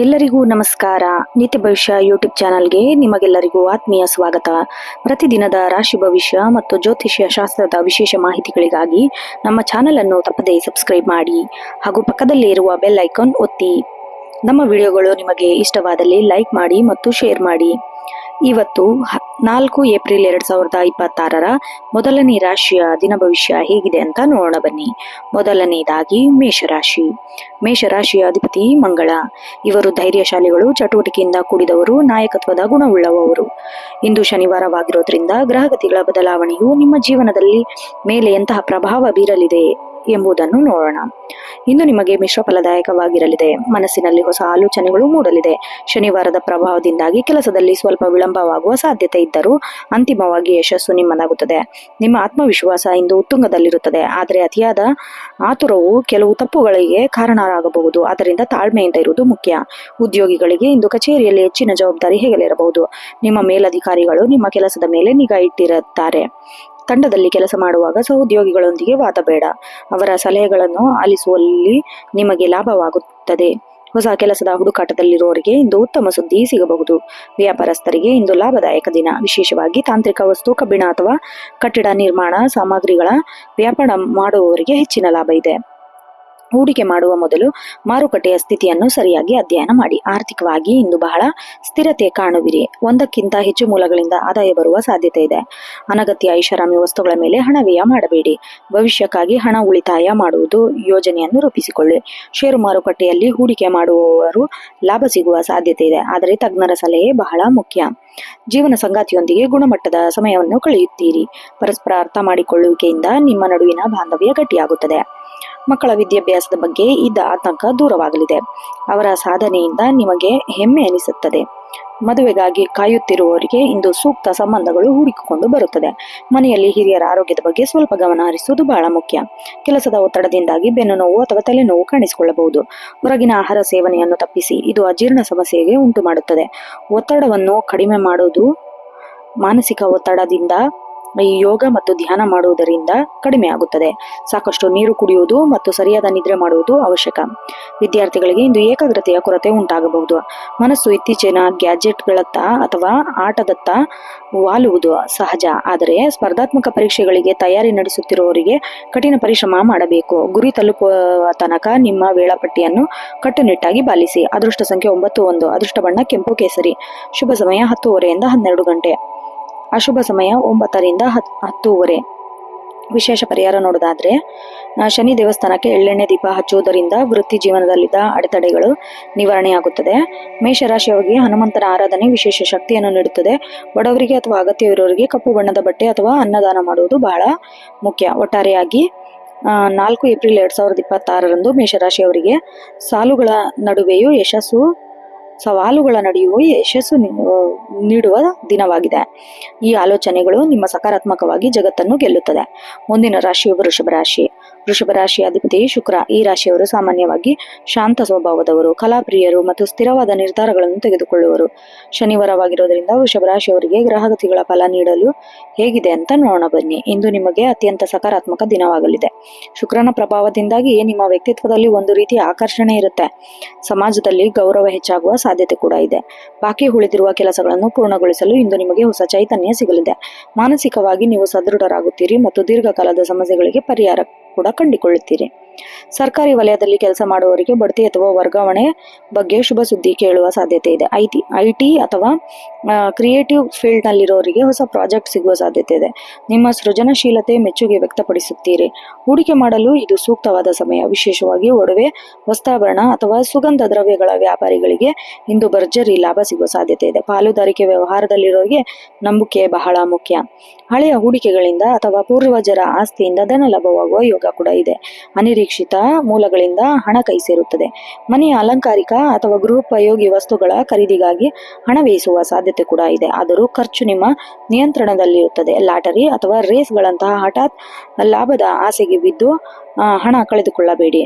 ಎಲ್ಲರಿಗೂ ನಮಸ್ಕಾರ. ನಿತ್ಯ ಭವಿಷ್ಯ ಯೂಟ್ಯೂಬ್ ಚಾನಲ್ಗೆ ನಿಮಗೆಲ್ಲರಿಗೂ ಆತ್ಮೀಯ ಸ್ವಾಗತ. ಪ್ರತಿದಿನದ ರಾಶಿ ಭವಿಷ್ಯ ಮತ್ತು ಜ್ಯೋತಿಷ್ಯ ಶಾಸ್ತ್ರದ ವಿಶೇಷ ಮಾಹಿತಿಗಳಿಗಾಗಿ ನಮ್ಮ ಚಾನಲ್ ಅನ್ನು ತಪ್ಪದೇ ಸಬ್ಸ್ಕ್ರೈಬ್ ಮಾಡಿ ಹಾಗೂ ಪಕ್ಕದಲ್ಲೇ ಇರುವ ಬೆಲ್ ಐಕಾನ್ ಒತ್ತಿ. ನಮ್ಮ ವಿಡಿಯೋಗಳು ನಿಮಗೆ ಇಷ್ಟವಾದಲ್ಲಿ ಲೈಕ್ ಮಾಡಿ ಮತ್ತು ಶೇರ್ ಮಾಡಿ. ಇವತ್ತು 4 ಏಪ್ರಿಲ್ 2026 ಮೊದಲನೇ ರಾಶಿಯ ದಿನ ಭವಿಷ್ಯ ಹೇಗಿದೆ ಅಂತ ನೋಡೋಣ ಬನ್ನಿ. ಮೊದಲನೇದಾಗಿ ಮೇಷರಾಶಿ. ಮೇಷರಾಶಿಯ ಅಧಿಪತಿ ಮಂಗಳ. ಇವರು ಧೈರ್ಯಶಾಲಿಗಳು, ಚಟುವಟಿಕೆಯಿಂದ ಕೂಡಿದವರು, ನಾಯಕತ್ವದ ಗುಣವುಳ್ಳವರು. ಇಂದು ಶನಿವಾರವಾಗಿರೋದ್ರಿಂದ ಗ್ರಹಗತಿಗಳ ಬದಲಾವಣೆಯು ನಿಮ್ಮ ಜೀವನದಲ್ಲಿ ಮೇಲೆ ಎಂತಹ ಪ್ರಭಾವ ಬೀರಲಿದೆ ಎಂಬುದನ್ನು ನೋಡೋಣ. ಇಂದು ನಿಮಗೆ ಮಿಶ್ರ ಫಲದಾಯಕವಾಗಿರಲಿದೆ. ಮನಸ್ಸಿನಲ್ಲಿ ಹೊಸ ಆಲೋಚನೆಗಳು ಮೂಡಲಿದೆ. ಶನಿವಾರದ ಪ್ರಭಾವದಿಂದಾಗಿ ಕೆಲಸದಲ್ಲಿ ಸ್ವಲ್ಪ ವಿಳಂಬವಾಗುವ ಸಾಧ್ಯತೆ ಇದ್ದರೂ ಅಂತಿಮವಾಗಿ ಯಶಸ್ಸು ನಿಮ್ಮದಾಗುತ್ತದೆ. ನಿಮ್ಮ ಆತ್ಮವಿಶ್ವಾಸ ಇಂದು ಉತ್ತುಂಗದಲ್ಲಿರುತ್ತದೆ. ಆದರೆ ಅತಿಯಾದ ಆತುರವು ಕೆಲವು ತಪ್ಪುಗಳಿಗೆ ಕಾರಣವಾಗಬಹುದು. ಆದ್ದರಿಂದ ತಾಳ್ಮೆಯಿಂದ ಇರುವುದು ಮುಖ್ಯ. ಉದ್ಯೋಗಿಗಳಿಗೆ ಇಂದು ಕಚೇರಿಯಲ್ಲಿ ಹೆಚ್ಚಿನ ಜವಾಬ್ದಾರಿ ಹೇಗಲಿರಬಹುದು. ನಿಮ್ಮ ಮೇಲಧಿಕಾರಿಗಳು ನಿಮ್ಮ ಕೆಲಸದ ಮೇಲೆ ನಿಗಾ ಇಟ್ಟಿರುತ್ತಾರೆ. ತಂಡದಲ್ಲಿ ಕೆಲಸ ಮಾಡುವಾಗ ಸಹೋದ್ಯೋಗಿಗಳೊಂದಿಗೆ ವಾದ ಬೇಡ. ಅವರ ಸಲಹೆಗಳನ್ನು ಆಲಿಸುವಲ್ಲಿ ನಿಮಗೆ ಲಾಭವಾಗುತ್ತದೆ. ಹೊಸ ಕೆಲಸದ ಹುಡುಕಾಟದಲ್ಲಿರುವವರಿಗೆ ಇಂದು ಉತ್ತಮ ಸುದ್ದಿ ಸಿಗಬಹುದು. ವ್ಯಾಪಾರಸ್ಥರಿಗೆ ಇಂದು ಲಾಭದಾಯಕ ದಿನ. ವಿಶೇಷವಾಗಿ ತಾಂತ್ರಿಕ ವಸ್ತು, ಕಬ್ಬಿಣ ಅಥವಾ ಕಟ್ಟಡ ನಿರ್ಮಾಣ ಸಾಮಗ್ರಿಗಳ ವ್ಯಾಪಾರ ಮಾಡುವವರಿಗೆ ಹೆಚ್ಚಿನ ಲಾಭ ಇದೆ. ಹೂಡಿಕೆ ಮಾಡುವ ಮೊದಲು ಮಾರುಕಟ್ಟೆಯ ಸ್ಥಿತಿಯನ್ನು ಸರಿಯಾಗಿ ಅಧ್ಯಯನ ಮಾಡಿ. ಆರ್ಥಿಕವಾಗಿ ಇಂದು ಬಹಳ ಸ್ಥಿರತೆ ಕಾಣುವಿರಿ. ಒಂದಕ್ಕಿಂತ ಹೆಚ್ಚು ಮೂಲಗಳಿಂದ ಆದಾಯ ಬರುವ ಸಾಧ್ಯತೆ ಇದೆ. ಅನಗತ್ಯ ಐಷಾರಾಮಿ ವಸ್ತುಗಳ ಮೇಲೆ ಹಣ ವ್ಯಯ ಮಾಡಬೇಡಿ. ಭವಿಷ್ಯಕ್ಕಾಗಿ ಹಣ ಉಳಿತಾಯ ಮಾಡುವುದು ಯೋಜನೆಯನ್ನು ರೂಪಿಸಿಕೊಳ್ಳಿ. ಷೇರು ಮಾರುಕಟ್ಟೆಯಲ್ಲಿ ಹೂಡಿಕೆ ಮಾಡುವವರು ಲಾಭ ಸಿಗುವ ಸಾಧ್ಯತೆ ಇದೆ. ಆದರೆ ತಜ್ಞರ ಸಲಹೆ ಬಹಳ ಮುಖ್ಯ. ಜೀವನ ಸಂಗಾತಿಯೊಂದಿಗೆ ಗುಣಮಟ್ಟದ ಸಮಯವನ್ನು ಕಳೆಯುತ್ತೀರಿ. ಪರಸ್ಪರ ಅರ್ಥ ಮಾಡಿಕೊಳ್ಳುವಿಕೆಯಿಂದ ನಿಮ್ಮ ನಡುವಿನ ಬಾಂಧವ್ಯ ಗಟ್ಟಿಯಾಗುತ್ತದೆ. ಮಕ್ಕಳ ವಿದ್ಯಾಭ್ಯಾಸದ ಬಗ್ಗೆ ಇದ್ದ ಆತಂಕ ದೂರವಾಗಲಿದೆ. ಅವರ ಸಾಧನೆಯಿಂದ ನಿಮಗೆ ಹೆಮ್ಮೆ ಎನಿಸುತ್ತದೆ. ಮದುವೆಗಾಗಿ ಕಾಯುತ್ತಿರುವವರಿಗೆ ಇಂದು ಸೂಕ್ತ ಸಂಬಂಧಗಳು ಹುಡುಕಿಕೊಂಡು ಬರುತ್ತದೆ. ಮನೆಯಲ್ಲಿ ಹಿರಿಯರ ಆರೋಗ್ಯದ ಬಗ್ಗೆ ಸ್ವಲ್ಪ ಗಮನ ಹರಿಸುವುದು ಬಹಳ ಮುಖ್ಯ. ಕೆಲಸದ ಒತ್ತಡದಿಂದಾಗಿ ಬೆನ್ನು ನೋವು ಅಥವಾ ತಲೆನೋವು ಕಾಣಿಸಿಕೊಳ್ಳಬಹುದು. ಹೊರಗಿನ ಆಹಾರ ಸೇವನೆಯನ್ನು ತಪ್ಪಿಸಿ. ಇದು ಅಜೀರ್ಣ ಸಮಸ್ಯೆಗೆ ಉಂಟು ಮಾಡುತ್ತದೆ. ಒತ್ತಡವನ್ನು ಕಡಿಮೆ ಮಾಡುವುದು. ಮಾನಸಿಕ ಒತ್ತಡದಿಂದ ಯೋಗ ಮತ್ತು ಧ್ಯಾನ ಮಾಡುವುದರಿಂದ ಕಡಿಮೆ ಆಗುತ್ತದೆ. ಸಾಕಷ್ಟು ನೀರು ಕುಡಿಯುವುದು ಮತ್ತು ಸರಿಯಾದ ನಿದ್ರೆ ಮಾಡುವುದು ಅವಶ್ಯಕ. ವಿದ್ಯಾರ್ಥಿಗಳಿಗೆ ಇಂದು ಏಕಾಗ್ರತೆಯ ಕೊರತೆ ಉಂಟಾಗಬಹುದು. ಮನಸ್ಸು ಇತ್ತೀಚಿನ ಗ್ಯಾಜೆಟ್ಗಳತ್ತ ಅಥವಾ ಆಟದತ್ತ ವಾಲುವುದು ಸಹಜ. ಆದರೆ ಸ್ಪರ್ಧಾತ್ಮಕ ಪರೀಕ್ಷೆಗಳಿಗೆ ತಯಾರಿ ನಡೆಸುತ್ತಿರುವವರಿಗೆ ಕಠಿಣ ಪರಿಶ್ರಮ ಮಾಡಬೇಕು. ಗುರಿ ತಲುಪುವ ತನಕ ನಿಮ್ಮ ವೇಳಾಪಟ್ಟಿಯನ್ನು ಕಟ್ಟುನಿಟ್ಟಾಗಿ ಪಾಲಿಸಿ. ಅದೃಷ್ಟ ಸಂಖ್ಯೆ 91. ಅದೃಷ್ಟ ಬಣ್ಣ ಕೆಂಪು ಕೇಸರಿ. ಶುಭ ಸಮಯ 10:30 ರಿಂದ 12 ಗಂಟೆ. ಅಶುಭ ಸಮಯ 9 ರಿಂದ 10:30. ವಿಶೇಷ ಪರಿಹಾರ ನೋಡೋದಾದ್ರೆ, ಶನಿ ದೇವಸ್ಥಾನಕ್ಕೆ ಎಳ್ಳೆಣ್ಣೆ ದೀಪ ಹಚ್ಚುವುದರಿಂದ ವೃತ್ತಿ ಜೀವನದಲ್ಲಿದ್ದ ಅಡೆತಡೆಗಳು ನಿವಾರಣೆಯಾಗುತ್ತದೆ. ಮೇಷರಾಶಿಯವರಿಗೆ ಹನುಮಂತನ ಆರಾಧನೆ ವಿಶೇಷ ಶಕ್ತಿಯನ್ನು ನೀಡುತ್ತದೆ. ಬಡವರಿಗೆ ಅಥವಾ ಅಗತ್ಯವಿರುವವರಿಗೆ ಕಪ್ಪು ಬಣ್ಣದ ಬಟ್ಟೆ ಅಥವಾ ಅನ್ನದಾನ ಮಾಡುವುದು ಬಹಳ ಮುಖ್ಯ. ಒಟ್ಟಾರೆಯಾಗಿ 4 ಏಪ್ರಿಲ್ 2026 ಮೇಷರಾಶಿಯವರಿಗೆ ಸವಾಲುಗಳ ನಡುವೆಯೂ ಯಶಸ್ಸು ನೀಡುವ ದಿನವಾಗಿದೆ. ಈ ಆಲೋಚನೆಗಳು ನಿಮ್ಮ ಸಕಾರಾತ್ಮಕವಾಗಿ ಜಗತ್ತನ್ನು ಗೆಲ್ಲುತ್ತದೆ. ಮುಂದಿನ ರಾಶಿಯು ವೃಷಭ ರಾಶಿ. ವೃಷಭ ರಾಶಿಯ ಅಧಿಪತಿ ಶುಕ್ರ. ಈ ರಾಶಿಯವರು ಸಾಮಾನ್ಯವಾಗಿ ಶಾಂತ ಸ್ವಭಾವದವರು, ಕಲಾಪ್ರಿಯರು ಮತ್ತು ಸ್ಥಿರವಾದ ನಿರ್ಧಾರಗಳನ್ನು ತೆಗೆದುಕೊಳ್ಳುವರು. ಶನಿವಾರವಾಗಿರೋದ್ರಿಂದ ವೃಷಭ ರಾಶಿಯವರಿಗೆ ಗ್ರಹಗತಿಗಳ ಫಲ ನೀಡಲು ಹೇಗಿದೆ ಅಂತ ನೋಡೋಣ ಬನ್ನಿ. ಇಂದು ನಿಮಗೆ ಅತ್ಯಂತ ಸಕಾರಾತ್ಮಕ ದಿನವಾಗಲಿದೆ. ಶುಕ್ರನ ಪ್ರಭಾವದಿಂದಾಗಿ ನಿಮ್ಮ ವ್ಯಕ್ತಿತ್ವದಲ್ಲಿ ಒಂದು ರೀತಿಯ ಆಕರ್ಷಣೆ ಇರುತ್ತೆ. ಸಮಾಜದಲ್ಲಿ ಗೌರವ ಹೆಚ್ಚಾಗುವ ಸಾಧ್ಯತೆ ಕೂಡ ಇದೆ. ಬಾಕಿ ಉಳಿದಿರುವ ಕೆಲಸಗಳನ್ನು ಪೂರ್ಣಗೊಳಿಸಲು ಇಂದು ನಿಮಗೆ ಹೊಸ ಚೈತನ್ಯ ಸಿಗಲಿದೆ. ಮಾನಸಿಕವಾಗಿ ನೀವು ಸದೃಢರಾಗುತ್ತೀರಿ ಮತ್ತು ದೀರ್ಘಕಾಲದ ಸಮಸ್ಯೆಗಳಿಗೆ ಪರಿಹಾರ ಕೂಡ ಕಂಡುಕೊಳ್ಳುತ್ತೀರಿ. ಸರ್ಕಾರಿ ವಲಯದಲ್ಲಿ ಕೆಲಸ ಮಾಡುವವರಿಗೆ ಬಡ್ತಿ ಅಥವಾ ವರ್ಗಾವಣೆ ಬಗ್ಗೆ ಶುಭ ಸುದ್ದಿ ಕೇಳುವ ಸಾಧ್ಯತೆ ಇದೆ. ಐಟಿ ಅಥವಾ ಕ್ರಿಯೇಟಿವ್ ಫೀಲ್ಡ್ ನಲ್ಲಿರೋರಿಗೆ ಹೊಸ ಪ್ರಾಜೆಕ್ಟ್ ಸಿಗುವ ಸಾಧ್ಯತೆ ಇದೆ. ನಿಮ್ಮ ಸೃಜನಶೀಲತೆ ಮೆಚ್ಚುಗೆ ವ್ಯಕ್ತಪಡಿಸುತ್ತೀರಿ. ಹೂಡಿಕೆ ಮಾಡಲು ಇದು ಸೂಕ್ತವಾದ ಸಮಯ. ವಿಶೇಷವಾಗಿ ಒಡವೆ, ವಸ್ತ್ರಾಭರಣ ಅಥವಾ ಸುಗಂಧ ದ್ರವ್ಯಗಳ ವ್ಯಾಪಾರಿಗಳಿಗೆ ಇಂದು ಭರ್ಜರಿ ಲಾಭ ಸಿಗುವ ಸಾಧ್ಯತೆ ಇದೆ. ಪಾಲುದಾರಿಕೆ ವ್ಯವಹಾರದಲ್ಲಿರೋರಿಗೆ ನಂಬಿಕೆ ಬಹಳ ಮುಖ್ಯ. ಹಳೆಯ ಹೂಡಿಕೆಗಳಿಂದ ಅಥವಾ ಪೂರ್ವಜರ ಆಸ್ತಿಯಿಂದ ಧನ ಲಾಭವಾಗುವ ಯೋಗ ಕೂಡ ಇದೆ. ಅನಿರೀಕ್ಷಿತ ಮೂಲಗಳಿಂದ ಹಣ ಕೈ ಸೇರುತ್ತದೆ. ಮನೆಯ ಅಲಂಕಾರಿಕ ಅಥವಾ ಗೃಹೋಪಯೋಗಿ ವಸ್ತುಗಳ ಖರೀದಿಗಾಗಿ ಹಣ ವ್ಯಯಿಸುವ ಸಾಧ್ಯತೆ ಕೂಡ ಇದೆ. ಆದರೂ ಖರ್ಚು ನಿಮ್ಮ ನಿಯಂತ್ರಣದಲ್ಲಿರುತ್ತದೆ. ಲಾಟರಿ ಅಥವಾ ರೇಸ್ಗಳಂತಹ ಹಠಾತ್ ಲಾಭದ ಆಸೆಗೆ ಬಿದ್ದು ಹಣ ಕಳೆದುಕೊಳ್ಳಬೇಡಿ.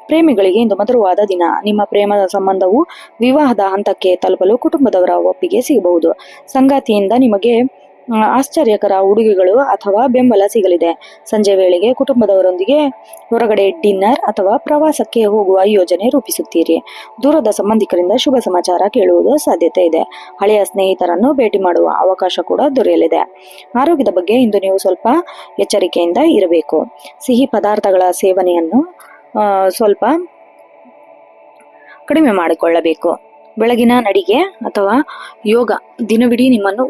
ಪ್ರೇಮಿಗಳಿಗೆ ಇಂದು ಮಧುರವಾದ ದಿನ. ನಿಮ್ಮ ಪ್ರೇಮದ ಸಂಬಂಧವು ವಿವಾಹದ ಹಂತಕ್ಕೆ ತಲುಪಲು ಕುಟುಂಬದವರ ಒಪ್ಪಿಗೆ ಸಿಗಬಹುದು. ಸಂಗಾತಿಯಿಂದ ನಿಮಗೆ ಆಶ್ಚರ್ಯಕರ ಉಡುಗೆಗಳು ಅಥವಾ ಬೆಂಬಲ ಸಿಗಲಿದೆ. ಸಂಜೆ ವೇಳೆಗೆ ಕುಟುಂಬದವರೊಂದಿಗೆ ಹೊರಗಡೆ ಡಿನ್ನರ್ ಅಥವಾ ಪ್ರವಾಸಕ್ಕೆ ಹೋಗುವ ಯೋಜನೆ ರೂಪಿಸುತ್ತೀರಿ. ದೂರದ ಸಂಬಂಧಿಕರಿಂದ ಶುಭ ಸಮಾಚಾರ ಕೇಳುವುದು ಸಾಧ್ಯತೆ ಇದೆ. ಹಳೆಯ ಸ್ನೇಹಿತರನ್ನು ಭೇಟಿ ಮಾಡುವ ಅವಕಾಶ ಕೂಡ ದೊರೆಯಲಿದೆ. ಆರೋಗ್ಯದ ಬಗ್ಗೆ ಇಂದು ನೀವು ಸ್ವಲ್ಪ ಎಚ್ಚರಿಕೆಯಿಂದ ಇರಬೇಕು. ಸಿಹಿ ಪದಾರ್ಥಗಳ ಸೇವನೆಯನ್ನು ಸ್ವಲ್ಪ ಕಡಿಮೆ ಮಾಡಿಕೊಳ್ಳಬೇಕು. ಬೆಳಗಿನ ನಡಿಗೆ ಅಥವಾ ಯೋಗ ದಿನವಿಡೀ ನಿಮ್ಮನ್ನು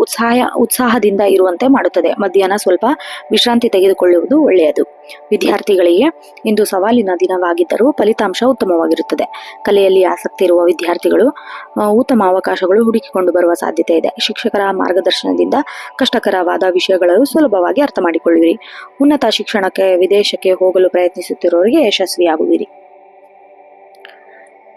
ಉತ್ಸಾಹದಿಂದ ಇರುವಂತೆ ಮಾಡುತ್ತದೆ. ಮಧ್ಯಾಹ್ನ ಸ್ವಲ್ಪ ವಿಶ್ರಾಂತಿ ತೆಗೆದುಕೊಳ್ಳುವುದು ಒಳ್ಳೆಯದು. ವಿದ್ಯಾರ್ಥಿಗಳಿಗೆ ಇಂದು ಸವಾಲಿನ ದಿನವಾಗಿದ್ದರೂ ಫಲಿತಾಂಶ ಉತ್ತಮವಾಗಿರುತ್ತದೆ. ಕಲೆಯಲ್ಲಿ ಆಸಕ್ತಿ ಇರುವ ವಿದ್ಯಾರ್ಥಿಗಳು ಉತ್ತಮ ಅವಕಾಶಗಳು ಹುಡುಕಿಕೊಂಡು ಬರುವ ಸಾಧ್ಯತೆ ಇದೆ. ಶಿಕ್ಷಕರ ಮಾರ್ಗದರ್ಶನದಿಂದ ಕಷ್ಟಕರವಾದ ವಿಷಯಗಳು ಸುಲಭವಾಗಿ ಅರ್ಥ ಮಾಡಿಕೊಳ್ಳುವಿರಿ. ಉನ್ನತ ಶಿಕ್ಷಣಕ್ಕೆ ವಿದೇಶಕ್ಕೆ ಹೋಗಲು ಪ್ರಯತ್ನಿಸುತ್ತಿರುವವರಿಗೆ ಯಶಸ್ವಿಯಾಗುವಿರಿ.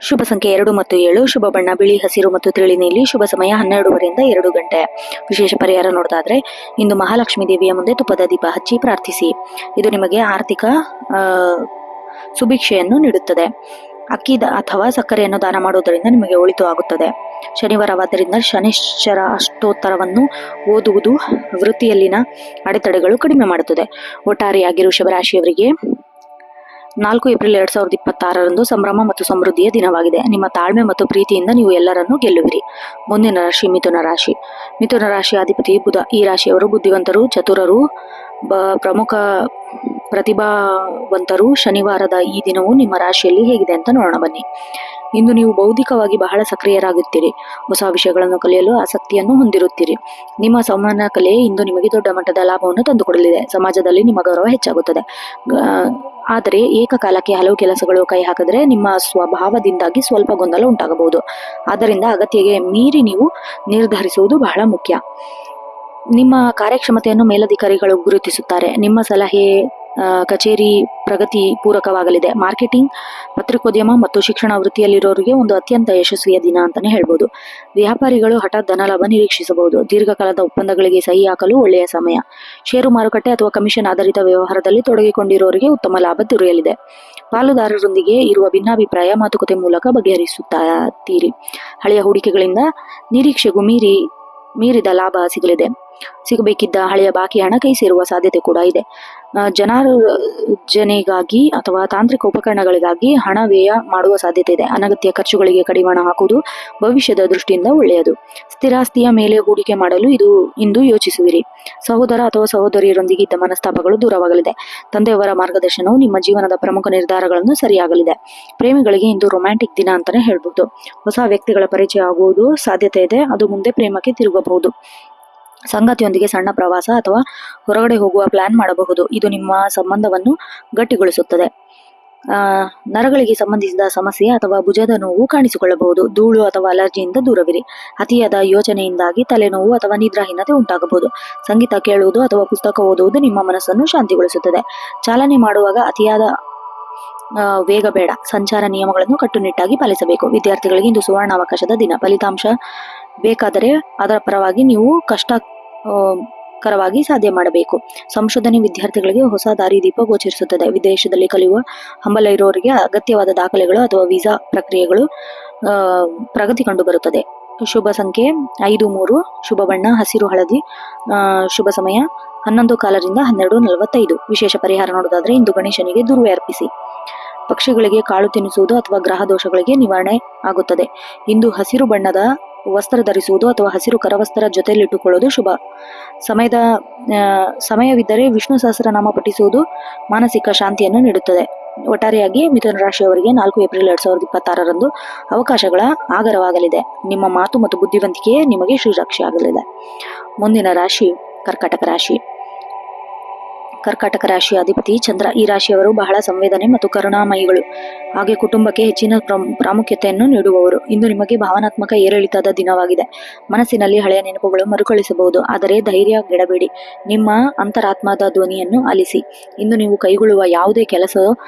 ಶುಭ ಸಂಖ್ಯೆ 2 ಮತ್ತು 7. ಶುಭ ಬಣ್ಣ ಬಿಳಿ, ಹಸಿರು ಮತ್ತು ತಿಳಿ ನೀಲಿ. ಶುಭ ಸಮಯ 12:30ರಿಂದ 2 ಗಂಟೆ. ವಿಶೇಷ ಪರಿಹಾರ ನೋಡೋದಾದ್ರೆ ಇಂದು ಮಹಾಲಕ್ಷ್ಮೀ ದೇವಿಯ ಮುಂದೆ ತುಪ್ಪದ ದೀಪ ಹಚ್ಚಿ ಪ್ರಾರ್ಥಿಸಿ. ಇದು ನಿಮಗೆ ಆರ್ಥಿಕ ಸುಭಿಕ್ಷೆಯನ್ನು ನೀಡುತ್ತದೆ. ಅಕ್ಕಿ ಅಥವಾ ಸಕ್ಕರೆಯನ್ನು ದಾನ ಮಾಡುವುದರಿಂದ ನಿಮಗೆ ಒಳಿತು ಆಗುತ್ತದೆ. ಶನಿವಾರವಾದ್ದರಿಂದ ಶನಿಶ್ಚರ ಅಷ್ಟೋತ್ತರವನ್ನು ಓದುವುದು ವೃತ್ತಿಯಲ್ಲಿನ ಅಡೆತಡೆಗಳು ಕಡಿಮೆ ಮಾಡುತ್ತದೆ. ಒಟ್ಟಾರೆಯಾಗಿ ವೃಷಭ ರಾಶಿಯವರಿಗೆ 4 ಏಪ್ರಿಲ್ 2026ರಂದು ಸಂಭ್ರಮ ಮತ್ತು ಸಮೃದ್ಧಿಯ ದಿನವಾಗಿದೆ. ನಿಮ್ಮ ತಾಳ್ಮೆ ಮತ್ತು ಪ್ರೀತಿಯಿಂದ ನೀವು ಎಲ್ಲರನ್ನೂ ಗೆಲ್ಲುವಿರಿ. ಮುಂದಿನ ರಾಶಿ ಮಿಥುನ ರಾಶಿ. ಮಿಥುನ ರಾಶಿಯ ಅಧಿಪತಿ ಬುಧ. ಈ ರಾಶಿಯವರು ಬುದ್ಧಿವಂತರು, ಚತುರರು, ಪ್ರಮುಖ ಪ್ರತಿಭಾವಂತರು. ಶನಿವಾರದ ಈ ದಿನವು ನಿಮ್ಮ ರಾಶಿಯಲ್ಲಿ ಹೇಗಿದೆ ಅಂತ ನೋಡೋಣ ಬನ್ನಿ. ಇಂದು ನೀವು ಬೌದ್ಧಿಕವಾಗಿ ಬಹಳ ಸಕ್ರಿಯರಾಗುತ್ತೀರಿ. ಹೊಸ ವಿಷಯಗಳನ್ನು ಕಲಿಯಲು ಆಸಕ್ತಿಯನ್ನು ಹೊಂದಿರುತ್ತೀರಿ. ನಿಮ್ಮ ಸಂವಹನ ಕಲೆ ಇಂದು ನಿಮಗೆ ದೊಡ್ಡ ಮಟ್ಟದ ಲಾಭವನ್ನು ತಂದುಕೊಡಲಿದೆ. ಸಮಾಜದಲ್ಲಿ ನಿಮ್ಮ ಗೌರವ ಹೆಚ್ಚಾಗುತ್ತದೆ. ಆದರೆ ಏಕಕಾಲಕ್ಕೆ ಹಲವು ಕೆಲಸಗಳು ಕೈ ಹಾಕಿದ್ರೆ ನಿಮ್ಮ ಸ್ವಭಾವದಿಂದಾಗಿ ಸ್ವಲ್ಪ ಗೊಂದಲ ಉಂಟಾಗಬಹುದು. ಆದ್ದರಿಂದ ಅಗತ್ಯಕ್ಕೆ ಮೀರಿ ನೀವು ನಿರ್ಧರಿಸುವುದು ಬಹಳ ಮುಖ್ಯ. ನಿಮ್ಮ ಕಾರ್ಯಕ್ಷಮತೆಯನ್ನು ಮೇಲಧಿಕಾರಿಗಳು ಗುರುತಿಸುತ್ತಾರೆ. ನಿಮ್ಮ ಸಲಹೆ ಕಚೇರಿ ಪ್ರಗತಿ ಪೂರಕವಾಗಲಿದೆ. ಮಾರ್ಕೆಟಿಂಗ್, ಪತ್ರಿಕೋದ್ಯಮ ಮತ್ತು ಶಿಕ್ಷಣ ವೃತ್ತಿಯಲ್ಲಿರೋರಿಗೆ ಒಂದು ಅತ್ಯಂತ ಯಶಸ್ವಿಯ ದಿನ ಅಂತಾನೆ ಹೇಳ್ಬೋದು. ವ್ಯಾಪಾರಿಗಳು ಹಠಾತ್ ಧನಲಾಭ ನಿರೀಕ್ಷಿಸಬಹುದು. ದೀರ್ಘಕಾಲದ ಒಪ್ಪಂದಗಳಿಗೆ ಸಹಿ ಹಾಕಲು ಒಳ್ಳೆಯ ಸಮಯ. ಷೇರು ಮಾರುಕಟ್ಟೆ ಅಥವಾ ಕಮಿಷನ್ ಆಧಾರಿತ ವ್ಯವಹಾರದಲ್ಲಿ ತೊಡಗಿಕೊಂಡಿರೋರಿಗೆ ಉತ್ತಮ ಲಾಭ ದೊರೆಯಲಿದೆ. ಪಾಲುದಾರರೊಂದಿಗೆ ಇರುವ ಭಿನ್ನಾಭಿಪ್ರಾಯ ಮಾತುಕತೆ ಮೂಲಕ ಬಗೆಹರಿಸುತ್ತೀರಿ. ಹಳೆಯ ಹೂಡಿಕೆಗಳಿಂದ ನಿರೀಕ್ಷೆಗೂ ಮೀರಿದ ಲಾಭ ಸಿಗಬೇಕಿದ್ದ ಹಳೆಯ ಬಾಕಿ ಹಣ ಕೈ ಸೇರುವ ಸಾಧ್ಯತೆ ಕೂಡ ಇದೆ. ಜನಾರ್ಜನೆಗಾಗಿ ಅಥವಾ ತಾಂತ್ರಿಕ ಉಪಕರಣಗಳಿಗಾಗಿ ಹಣ ವ್ಯಯ ಮಾಡುವ ಸಾಧ್ಯತೆ ಇದೆ. ಅನಗತ್ಯ ಖರ್ಚುಗಳಿಗೆ ಕಡಿವಾಣ ಹಾಕುವುದು ಭವಿಷ್ಯದ ದೃಷ್ಟಿಯಿಂದ ಒಳ್ಳೆಯದು. ಸ್ಥಿರಾಸ್ತಿಯ ಮೇಲೆ ಹೂಡಿಕೆ ಮಾಡಲು ಇಂದು ಯೋಚಿಸುವಿರಿ. ಸಹೋದರ ಅಥವಾ ಸಹೋದರಿಯರೊಂದಿಗೆ ಇದ್ದ ಮನಸ್ತಾಪಗಳು ದೂರವಾಗಲಿದೆ. ತಂದೆಯವರ ಮಾರ್ಗದರ್ಶನವು ನಿಮ್ಮ ಜೀವನದ ಪ್ರಮುಖ ನಿರ್ಧಾರಗಳನ್ನು ಸರಿಯಾಗಲಿದೆ. ಪ್ರೇಮಿಗಳಿಗೆ ಇಂದು ರೊಮ್ಯಾಂಟಿಕ್ ದಿನ ಅಂತಾನೆ ಹೇಳ್ಬೋದು. ಹೊಸ ವ್ಯಕ್ತಿಗಳ ಪರಿಚಯ ಆಗುವುದು ಸಾಧ್ಯತೆ ಇದೆ. ಅದು ಮುಂದೆ ಪ್ರೇಮಕ್ಕೆ ತಿರುಗಬಹುದು. ಸಂಗಾತಿಯೊಂದಿಗೆ ಸಣ್ಣ ಪ್ರವಾಸ ಅಥವಾ ಹೊರಗಡೆ ಹೋಗುವ ಪ್ಲಾನ್ ಮಾಡಬಹುದು. ಇದು ನಿಮ್ಮ ಸಂಬಂಧವನ್ನು ಗಟ್ಟಿಗೊಳಿಸುತ್ತದೆ. ನರಗಳಿಗೆ ಸಂಬಂಧಿಸಿದ ಸಮಸ್ಯೆ ಅಥವಾ ಭುಜದ ನೋವು ಕಾಣಿಸಿಕೊಳ್ಳಬಹುದು. ಧೂಳು ಅಥವಾ ಅಲರ್ಜಿಯಿಂದ ದೂರವಿರಿ. ಅತಿಯಾದ ಯೋಚನೆಯಿಂದಾಗಿ ತಲೆನೋವು ಅಥವಾ ನಿದ್ರಾಹೀನತೆ ಉಂಟಾಗಬಹುದು. ಸಂಗೀತ ಕೇಳುವುದು ಅಥವಾ ಪುಸ್ತಕ ಓದುವುದು ನಿಮ್ಮ ಮನಸ್ಸನ್ನು ಶಾಂತಿಗೊಳಿಸುತ್ತದೆ. ಚಾಲನೆ ಮಾಡುವಾಗ ಅತಿಯಾದ ವೇಗ ಬೇಡ. ಸಂಚಾರ ನಿಯಮಗಳನ್ನು ಕಟ್ಟುನಿಟ್ಟಾಗಿ ಪಾಲಿಸಬೇಕು. ವಿದ್ಯಾರ್ಥಿಗಳಿಗೆ ಇಂದು ಸುವರ್ಣ ಅವಕಾಶದ ದಿನ. ಫಲಿತಾಂಶ ಬೇಕಾದರೆ ಅದರ ಪರವಾಗಿ ನೀವು ಕರವಾಗಿ ಸಾಧ್ಯ ಮಾಡಬೇಕು. ಸಂಶೋಧನೆ ವಿದ್ಯಾರ್ಥಿಗಳಿಗೆ ಹೊಸ ದಾರಿದೀಪ ಗೋಚರಿಸುತ್ತದೆ. ವಿದೇಶದಲ್ಲಿ ಕಲಿಯುವ ಹಂಬಲ ಇರೋರಿಗೆ ಅಗತ್ಯವಾದ ದಾಖಲೆಗಳು ಅಥವಾ ವೀಸಾ ಪ್ರಕ್ರಿಯೆಗಳು ಪ್ರಗತಿ ಕಂಡು ಬರುತ್ತದೆ. ಶುಭ ಸಂಖ್ಯೆ 5, 3. ಶುಭ ಬಣ್ಣ ಹಸಿರು, ಹಳದಿ. ಶುಭ ಸಮಯ 11:15ರಿಂದ 12:45. ವಿಶೇಷ ಪರಿಹಾರ ನೋಡೋದಾದ್ರೆ ಇಂದು ಗಣೇಶನಿಗೆ ದುರ್ವೆ ಅರ್ಪಿಸಿ. ಪಕ್ಷಿಗಳಿಗೆ ಕಾಳು ತಿನ್ನಿಸುವುದು ಅಥವಾ ಗ್ರಹ ದೋಷಗಳಿಗೆ ನಿವಾರಣೆ ಆಗುತ್ತದೆ. ಇಂದು ಹಸಿರು ಬಣ್ಣದ ವಸ್ತ್ರ ಧರಿಸುವುದು ಅಥವಾ ಹಸಿರು ಕರವಸ್ತ್ರ ಜೊತೆಯಲ್ಲಿಟ್ಟುಕೊಳ್ಳುವುದು ಶುಭ. ಸಮಯವಿದ್ದರೆ ವಿಷ್ಣು ಸಹಸ್ರನಾಮ ಪಠಿಸುವುದು ಮಾನಸಿಕ ಶಾಂತಿಯನ್ನು ನೀಡುತ್ತದೆ. ಒಟ್ಟಾರೆಯಾಗಿ ಮಿಥುನ ರಾಶಿಯವರಿಗೆ 4 ಏಪ್ರಿಲ್ 2026ರಂದು ಅವಕಾಶಗಳ ಆಗರವಾಗಲಿದೆ. ನಿಮ್ಮ ಮಾತು ಮತ್ತು ಬುದ್ಧಿವಂತಿಕೆ ನಿಮಗೆ ಶ್ರೀರಕ್ಷೆ ಆಗಲಿದೆ. ಮುಂದಿನ ರಾಶಿ ಕರ್ಕಾಟಕ ರಾಶಿ. ಕರ್ಕಾಟಕ ರಾಶಿಯ ಅಧಿಪತಿ ಚಂದ್ರ. ಈ ರಾಶಿಯವರು ಬಹಳ ಸಂವೇದನೆ ಮತ್ತು ಕರುಣಾಮಯಿಗಳು. ಹಾಗೆ ಕುಟುಂಬಕ್ಕೆ ಹೆಚ್ಚಿನ ಪ್ರಾಮುಖ್ಯತೆಯನ್ನು ನೀಡುವವರು. ಇಂದು ನಿಮಗೆ ಭಾವನಾತ್ಮಕ ಏರಿಳಿತದ ದಿನವಾಗಿದೆ. ಮನಸ್ಸಿನಲ್ಲಿ ಹಳೆಯ ನೆನಪುಗಳು ಮರುಕಳಿಸಬಹುದು. ಆದರೆ ಧೈರ್ಯ ಗೆಡಬೇಡಿ. ನಿಮ್ಮ ಅಂತರಾತ್ಮದ ಧ್ವನಿಯನ್ನು ಆಲಿಸಿ. ಇಂದು ನೀವು ಕೈಗೊಳ್ಳುವ ಯಾವುದೇ ಕೆಲಸ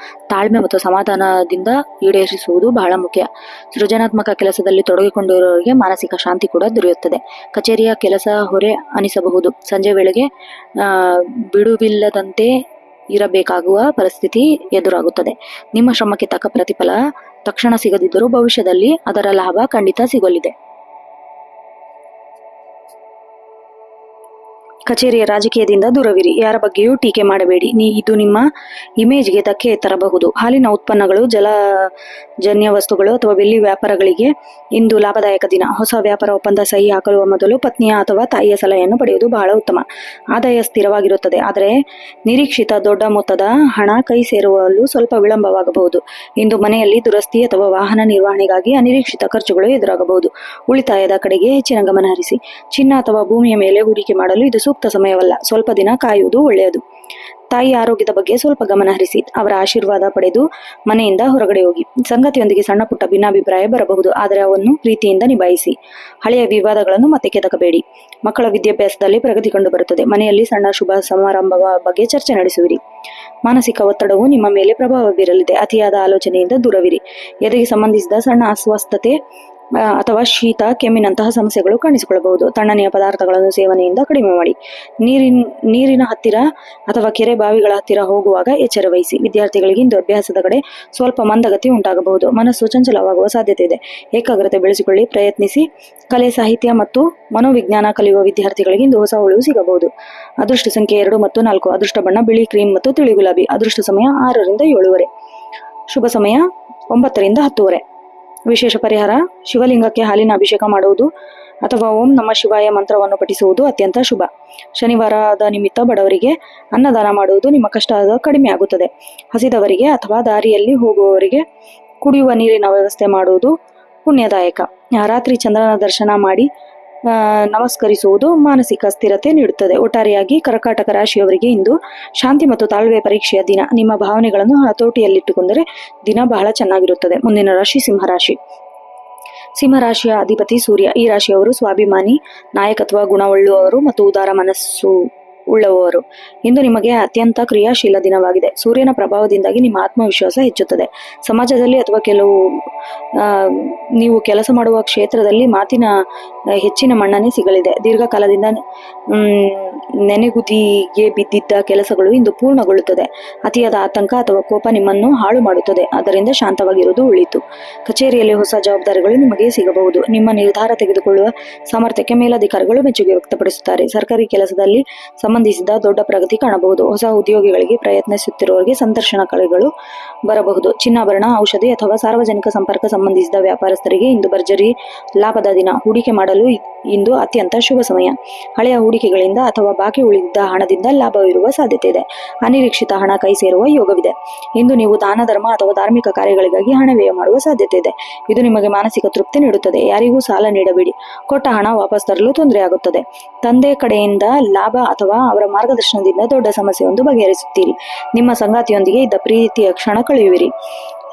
ತಾಳ್ಮೆ ಮತ್ತು ಸಮಾಧಾನದಿಂದ ಈಡೇರಿಸುವುದು ಬಹಳ ಮುಖ್ಯ. ಸೃಜನಾತ್ಮಕ ಕೆಲಸದಲ್ಲಿ ತೊಡಗಿಕೊಂಡಿರುವವರಿಗೆ ಮಾನಸಿಕ ಶಾಂತಿ ಕೂಡ ದೊರೆಯುತ್ತದೆ. ಕಚೇರಿಯ ಕೆಲಸ ಹೊರೆ ಅನಿಸಬಹುದು. ಸಂಜೆ ವೇಳೆಗೆ ಬಿಡುವಿಲ್ಲದಂತೆ ಇರಬೇಕಾಗುವ ಪರಿಸ್ಥಿತಿ ಎದುರಾಗುತ್ತದೆ. ನಿಮ್ಮ ಶ್ರಮಕ್ಕೆ ತಕ್ಕ ಪ್ರತಿಫಲ ತಕ್ಷಣ ಸಿಗದಿದ್ದರೂ ಭವಿಷ್ಯದಲ್ಲಿ ಅದರ ಲಾಭ ಖಂಡಿತ ಸಿಗಲಿದೆ. ಕಚೇರಿಯ ರಾಜಕೀಯದಿಂದ ದೂರವಿರಿ. ಯಾರ ಬಗ್ಗೆಯೂ ಟೀಕೆ ಮಾಡಬೇಡಿ. ಇದು ನಿಮ್ಮ ಇಮೇಜ್ಗೆ ಧಕ್ಕೆ ತರಬಹುದು. ಹಾಲಿನ ಉತ್ಪನ್ನಗಳು, ಜಲಜನ್ಯ ವಸ್ತುಗಳು ಅಥವಾ ಬೆಳ್ಳಿ ವ್ಯಾಪಾರಗಳಿಗೆ ಇಂದು ಲಾಭದಾಯಕ ದಿನ. ಹೊಸ ವ್ಯಾಪಾರ ಒಪ್ಪಂದ ಸಹಿ ಹಾಕುವ ಮೊದಲು ಪತ್ನಿಯ ಅಥವಾ ತಾಯಿಯ ಸಲಹೆಯನ್ನು ಪಡೆಯುವುದು ಬಹಳ ಉತ್ತಮ. ಆದಾಯ ಸ್ಥಿರವಾಗಿರುತ್ತದೆ, ಆದರೆ ನಿರೀಕ್ಷಿತ ದೊಡ್ಡ ಮೊತ್ತದ ಹಣ ಕೈ ಸೇರುವಲು ಸ್ವಲ್ಪ ವಿಳಂಬವಾಗಬಹುದು. ಇಂದು ಮನೆಯಲ್ಲಿ ದುರಸ್ತಿ ಅಥವಾ ವಾಹನ ನಿರ್ವಹಣೆಗಾಗಿ ಅನಿರೀಕ್ಷಿತ ಖರ್ಚುಗಳು ಎದುರಾಗಬಹುದು. ಉಳಿತಾಯದ ಕಡೆಗೆ ಹೆಚ್ಚಿನ ಗಮನ ಹರಿಸಿ. ಚಿನ್ನ ಅಥವಾ ಭೂಮಿಯ ಮೇಲೆ ಹೂಡಿಕೆ ಮಾಡಲು ಇದು ಸೂಕ್ತ ಸಮಯವಲ್ಲ. ಸ್ವಲ್ಪ ದಿನ ಕಾಯುವುದು ಒಳ್ಳೆಯದು. ತಾಯಿ ಆರೋಗ್ಯದ ಬಗ್ಗೆ ಸ್ವಲ್ಪ ಗಮನ ಹರಿಸಿ. ಅವರ ಆಶೀರ್ವಾದ ಪಡೆದು ಮನೆಯಿಂದ ಹೊರಗಡೆ ಹೋಗಿ. ಸಂಗಾತಿಯೊಂದಿಗೆ ಸಣ್ಣ ಪುಟ್ಟ ಭಿನ್ನಾಭಿಪ್ರಾಯ ಬರಬಹುದು, ಆದರೆ ಅವನ್ನು ಪ್ರೀತಿಯಿಂದ ನಿಭಾಯಿಸಿ. ಹಳೆಯ ವಿವಾದಗಳನ್ನು ಮತ್ತೆ ಕೆದಕಬೇಡಿ. ಮಕ್ಕಳ ವಿದ್ಯಾಭ್ಯಾಸದಲ್ಲಿ ಪ್ರಗತಿ ಕಂಡು ಬರುತ್ತದೆ. ಮನೆಯಲ್ಲಿ ಸಣ್ಣ ಶುಭ ಸಮಾರಂಭದ ಬಗ್ಗೆ ಚರ್ಚೆ ನಡೆಸುವಿರಿ. ಮಾನಸಿಕ ಒತ್ತಡವು ನಿಮ್ಮ ಮೇಲೆ ಪ್ರಭಾವ ಬೀರಲಿದೆ. ಅತಿಯಾದ ಆಲೋಚನೆಯಿಂದ ದೂರವಿರಿ. ಎದೆಗೆ ಸಂಬಂಧಿಸಿದ ಸಣ್ಣ ಅಸ್ವಸ್ಥತೆ ಅಥವಾ ಶೀತ, ಕೆಮ್ಮಿನಂತಹ ಸಮಸ್ಯೆಗಳು ಕಾಣಿಸಿಕೊಳ್ಳಬಹುದು. ತಣ್ಣನೆಯ ಪದಾರ್ಥಗಳನ್ನು ಸೇವನೆಯಿಂದ ಕಡಿಮೆ ಮಾಡಿ. ನೀರಿನ ಹತ್ತಿರ ಅಥವಾ ಕೆರೆ, ಬಾವಿಗಳ ಹತ್ತಿರ ಹೋಗುವಾಗ ಎಚ್ಚರ ವಹಿಸಿ. ವಿದ್ಯಾರ್ಥಿಗಳಿಗೆ ಇಂದು ಅಭ್ಯಾಸದ ಕಡೆ ಸ್ವಲ್ಪ ಮಂದಗತಿ ಉಂಟಾಗಬಹುದು. ಮನಸ್ಸು ಚಂಚಲವಾಗುವ ಸಾಧ್ಯತೆ ಇದೆ. ಏಕಾಗ್ರತೆ ಬೆಳೆಸಿಕೊಳ್ಳಿ, ಪ್ರಯತ್ನಿಸಿ. ಕಲೆ, ಸಾಹಿತ್ಯ ಮತ್ತು ಮನೋವಿಜ್ಞಾನ ಕಲಿಯುವ ವಿದ್ಯಾರ್ಥಿಗಳಿಗೆ ಇಂದು ಹೊಸ ಉಳಿವು ಸಿಗಬಹುದು. ಅದೃಷ್ಟ ಸಂಖ್ಯೆ 2 ಮತ್ತು 4. ಅದೃಷ್ಟ ಬಣ್ಣ ಬಿಳಿ, ಕ್ರೀಮ್ ಮತ್ತು ತಿಳಿ ಗುಲಾಬಿ. ಅದೃಷ್ಟ ಸಮಯ 6 ರಿಂದ 7:30. ಶುಭ ಸಮಯ 9 ರಿಂದ 10:30. ವಿಶೇಷ ಪರಿಹಾರ: ಶಿವಲಿಂಗಕ್ಕೆ ಹಾಲಿನ ಅಭಿಷೇಕ ಮಾಡುವುದು ಅಥವಾ ಓಂ ನಮಃ ಶಿವಾಯ ಮಂತ್ರವನ್ನು ಪಠಿಸುವುದು ಅತ್ಯಂತ ಶುಭ. ಶನಿವಾರದ ನಿಮಿತ್ತ ಬಡವರಿಗೆ ಅನ್ನದಾನ ಮಾಡುವುದು ನಿಮ್ಮ ಕಷ್ಟ ಕಡಿಮೆ ಆಗುತ್ತದೆ. ಹಸಿದವರಿಗೆ ಅಥವಾ ದಾರಿಯಲ್ಲಿ ಹೋಗುವವರಿಗೆ ಕುಡಿಯುವ ನೀರಿನ ವ್ಯವಸ್ಥೆ ಮಾಡುವುದು ಪುಣ್ಯದಾಯಕ. ರಾತ್ರಿ ಚಂದ್ರನ ದರ್ಶನ ಮಾಡಿ ನಮಸ್ಕರಿಸುವುದು ಮಾನಸಿಕ ಸ್ಥಿರತೆ ನೀಡುತ್ತದೆ. ಒಟ್ಟಾರೆಯಾಗಿ ಕರ್ಕಾಟಕ ರಾಶಿಯವರಿಗೆ ಇಂದು ಶಾಂತಿ ಮತ್ತು ತಾಳ್ಮೆ ಪರೀಕ್ಷೆಯ ದಿನ. ನಿಮ್ಮ ಭಾವನೆಗಳನ್ನು ಹತೋಟಿಯಲ್ಲಿಟ್ಟುಕೊಂಡರೆ ದಿನ ಬಹಳ ಚೆನ್ನಾಗಿರುತ್ತದೆ. ಮುಂದಿನ ರಾಶಿ ಸಿಂಹರಾಶಿ. ಸಿಂಹರಾಶಿಯ ಅಧಿಪತಿ ಸೂರ್ಯ. ಈ ರಾಶಿಯವರು ಸ್ವಾಭಿಮಾನಿ, ನಾಯಕತ್ವ ಗುಣವುಳ್ಳವರು ಮತ್ತು ಉದಾರ ಮನಸ್ಸು ಉಳ್ಳವರು. ಇಂದು ನಿಮಗೆ ಅತ್ಯಂತ ಕ್ರಿಯಾಶೀಲ ದಿನವಾಗಿದೆ. ಸೂರ್ಯನ ಪ್ರಭಾವದಿಂದಾಗಿ ನಿಮ್ಮ ಆತ್ಮವಿಶ್ವಾಸ ಹೆಚ್ಚುತ್ತದೆ. ಸಮಾಜದಲ್ಲಿ ಅಥವಾ ನೀವು ಕೆಲಸ ಮಾಡುವ ಕ್ಷೇತ್ರದಲ್ಲಿ ಮಾತಿನ ಹೆಚ್ಚಿನ ಮನ್ನಣೆ ಸಿಗಲಿದೆ. ದೀರ್ಘಕಾಲದಿಂದ ನೆನೆಗುದಿಗೆ ಬಿದ್ದಿದ್ದ ಕೆಲಸಗಳು ಇಂದು ಪೂರ್ಣಗೊಳ್ಳುತ್ತದೆ. ಅತಿಯಾದ ಆತಂಕ ಅಥವಾ ಕೋಪ ನಿಮ್ಮನ್ನು ಹಾಳು ಮಾಡುತ್ತದೆ. ಅದರಿಂದ ಶಾಂತವಾಗಿರುವುದು ಒಳಿತು. ಕಚೇರಿಯಲ್ಲಿ ಹೊಸ ಜವಾಬ್ದಾರಿಗಳು ನಿಮಗೆ ಸಿಗಬಹುದು. ನಿಮ್ಮ ನಿರ್ಧಾರ ತೆಗೆದುಕೊಳ್ಳುವ ಸಾಮರ್ಥ್ಯಕ್ಕೆ ಮೇಲಧಿಕಾರಿಗಳು ಮೆಚ್ಚುಗೆ ವ್ಯಕ್ತಪಡಿಸುತ್ತಾರೆ. ಸರ್ಕಾರಿ ಕೆಲಸದಲ್ಲಿ ಸಂಬಂಧಿಸಿದ ದೊಡ್ಡ ಪ್ರಗತಿ ಕಾಣಬಹುದು. ಹೊಸ ಉದ್ಯೋಗಿಗಳಿಗೆ ಪ್ರಯತ್ನಿಸುತ್ತಿರುವವರಿಗೆ ಸಂದರ್ಶನ ಕರೆಗಳು ಬರಬಹುದು. ಚಿನ್ನಾಭರಣ, ಔಷಧಿ ಅಥವಾ ಸಾರ್ವಜನಿಕ ಸಂಪರ್ಕ ಸಂಬಂಧಿಸಿದ ವ್ಯಾಪಾರಸ್ಥರಿಗೆ ಇಂದು ಭರ್ಜರಿ ಲಾಭದ ದಿನ. ಹೂಡಿಕೆ ಮಾಡಲು ಇಂದು ಅತ್ಯಂತ ಶುಭ ಸಮಯ. ಹಳೆಯ ಹೂಡಿಕೆಗಳಿಂದ ಅಥವಾ ಬಾಕಿ ಉಳಿದಿದ್ದ ಹಣದಿಂದ ಲಾಭವಿರುವ ಸಾಧ್ಯತೆ ಇದೆ. ಅನಿರೀಕ್ಷಿತ ಹಣ ಕೈ ಸೇರುವ ಯೋಗವಿದೆ. ಇಂದು ನೀವು ದಾನ ಧರ್ಮ ಅಥವಾ ಧಾರ್ಮಿಕ ಕಾರ್ಯಗಳಿಗಾಗಿ ಹಣ ವ್ಯಯ ಮಾಡುವ ಸಾಧ್ಯತೆ ಇದೆ. ಇದು ನಿಮಗೆ ಮಾನಸಿಕ ತೃಪ್ತಿ ನೀಡುತ್ತದೆ. ಯಾರಿಗೂ ಸಾಲ ನೀಡಬೇಡಿ. ಕೊಟ್ಟ ಹಣ ವಾಪಸ್ ತರಲು ತೊಂದರೆಯಾಗುತ್ತದೆ. ತಂದೆ ಕಡೆಯಿಂದ ಲಾಭ ಅಥವಾ ಅವರ ಮಾರ್ಗದರ್ಶನದಿಂದ ದೊಡ್ಡ ಸಮಸ್ಯೆಯೊಂದು ಬಗೆಹರಿಸುತ್ತೀರಿ. ನಿಮ್ಮ ಸಂಗಾತಿಯೊಂದಿಗೆ ಇದ್ದ ಪ್ರೀತಿಯ ಕ್ಷಣ ಕಳೆಯುವಿರಿ.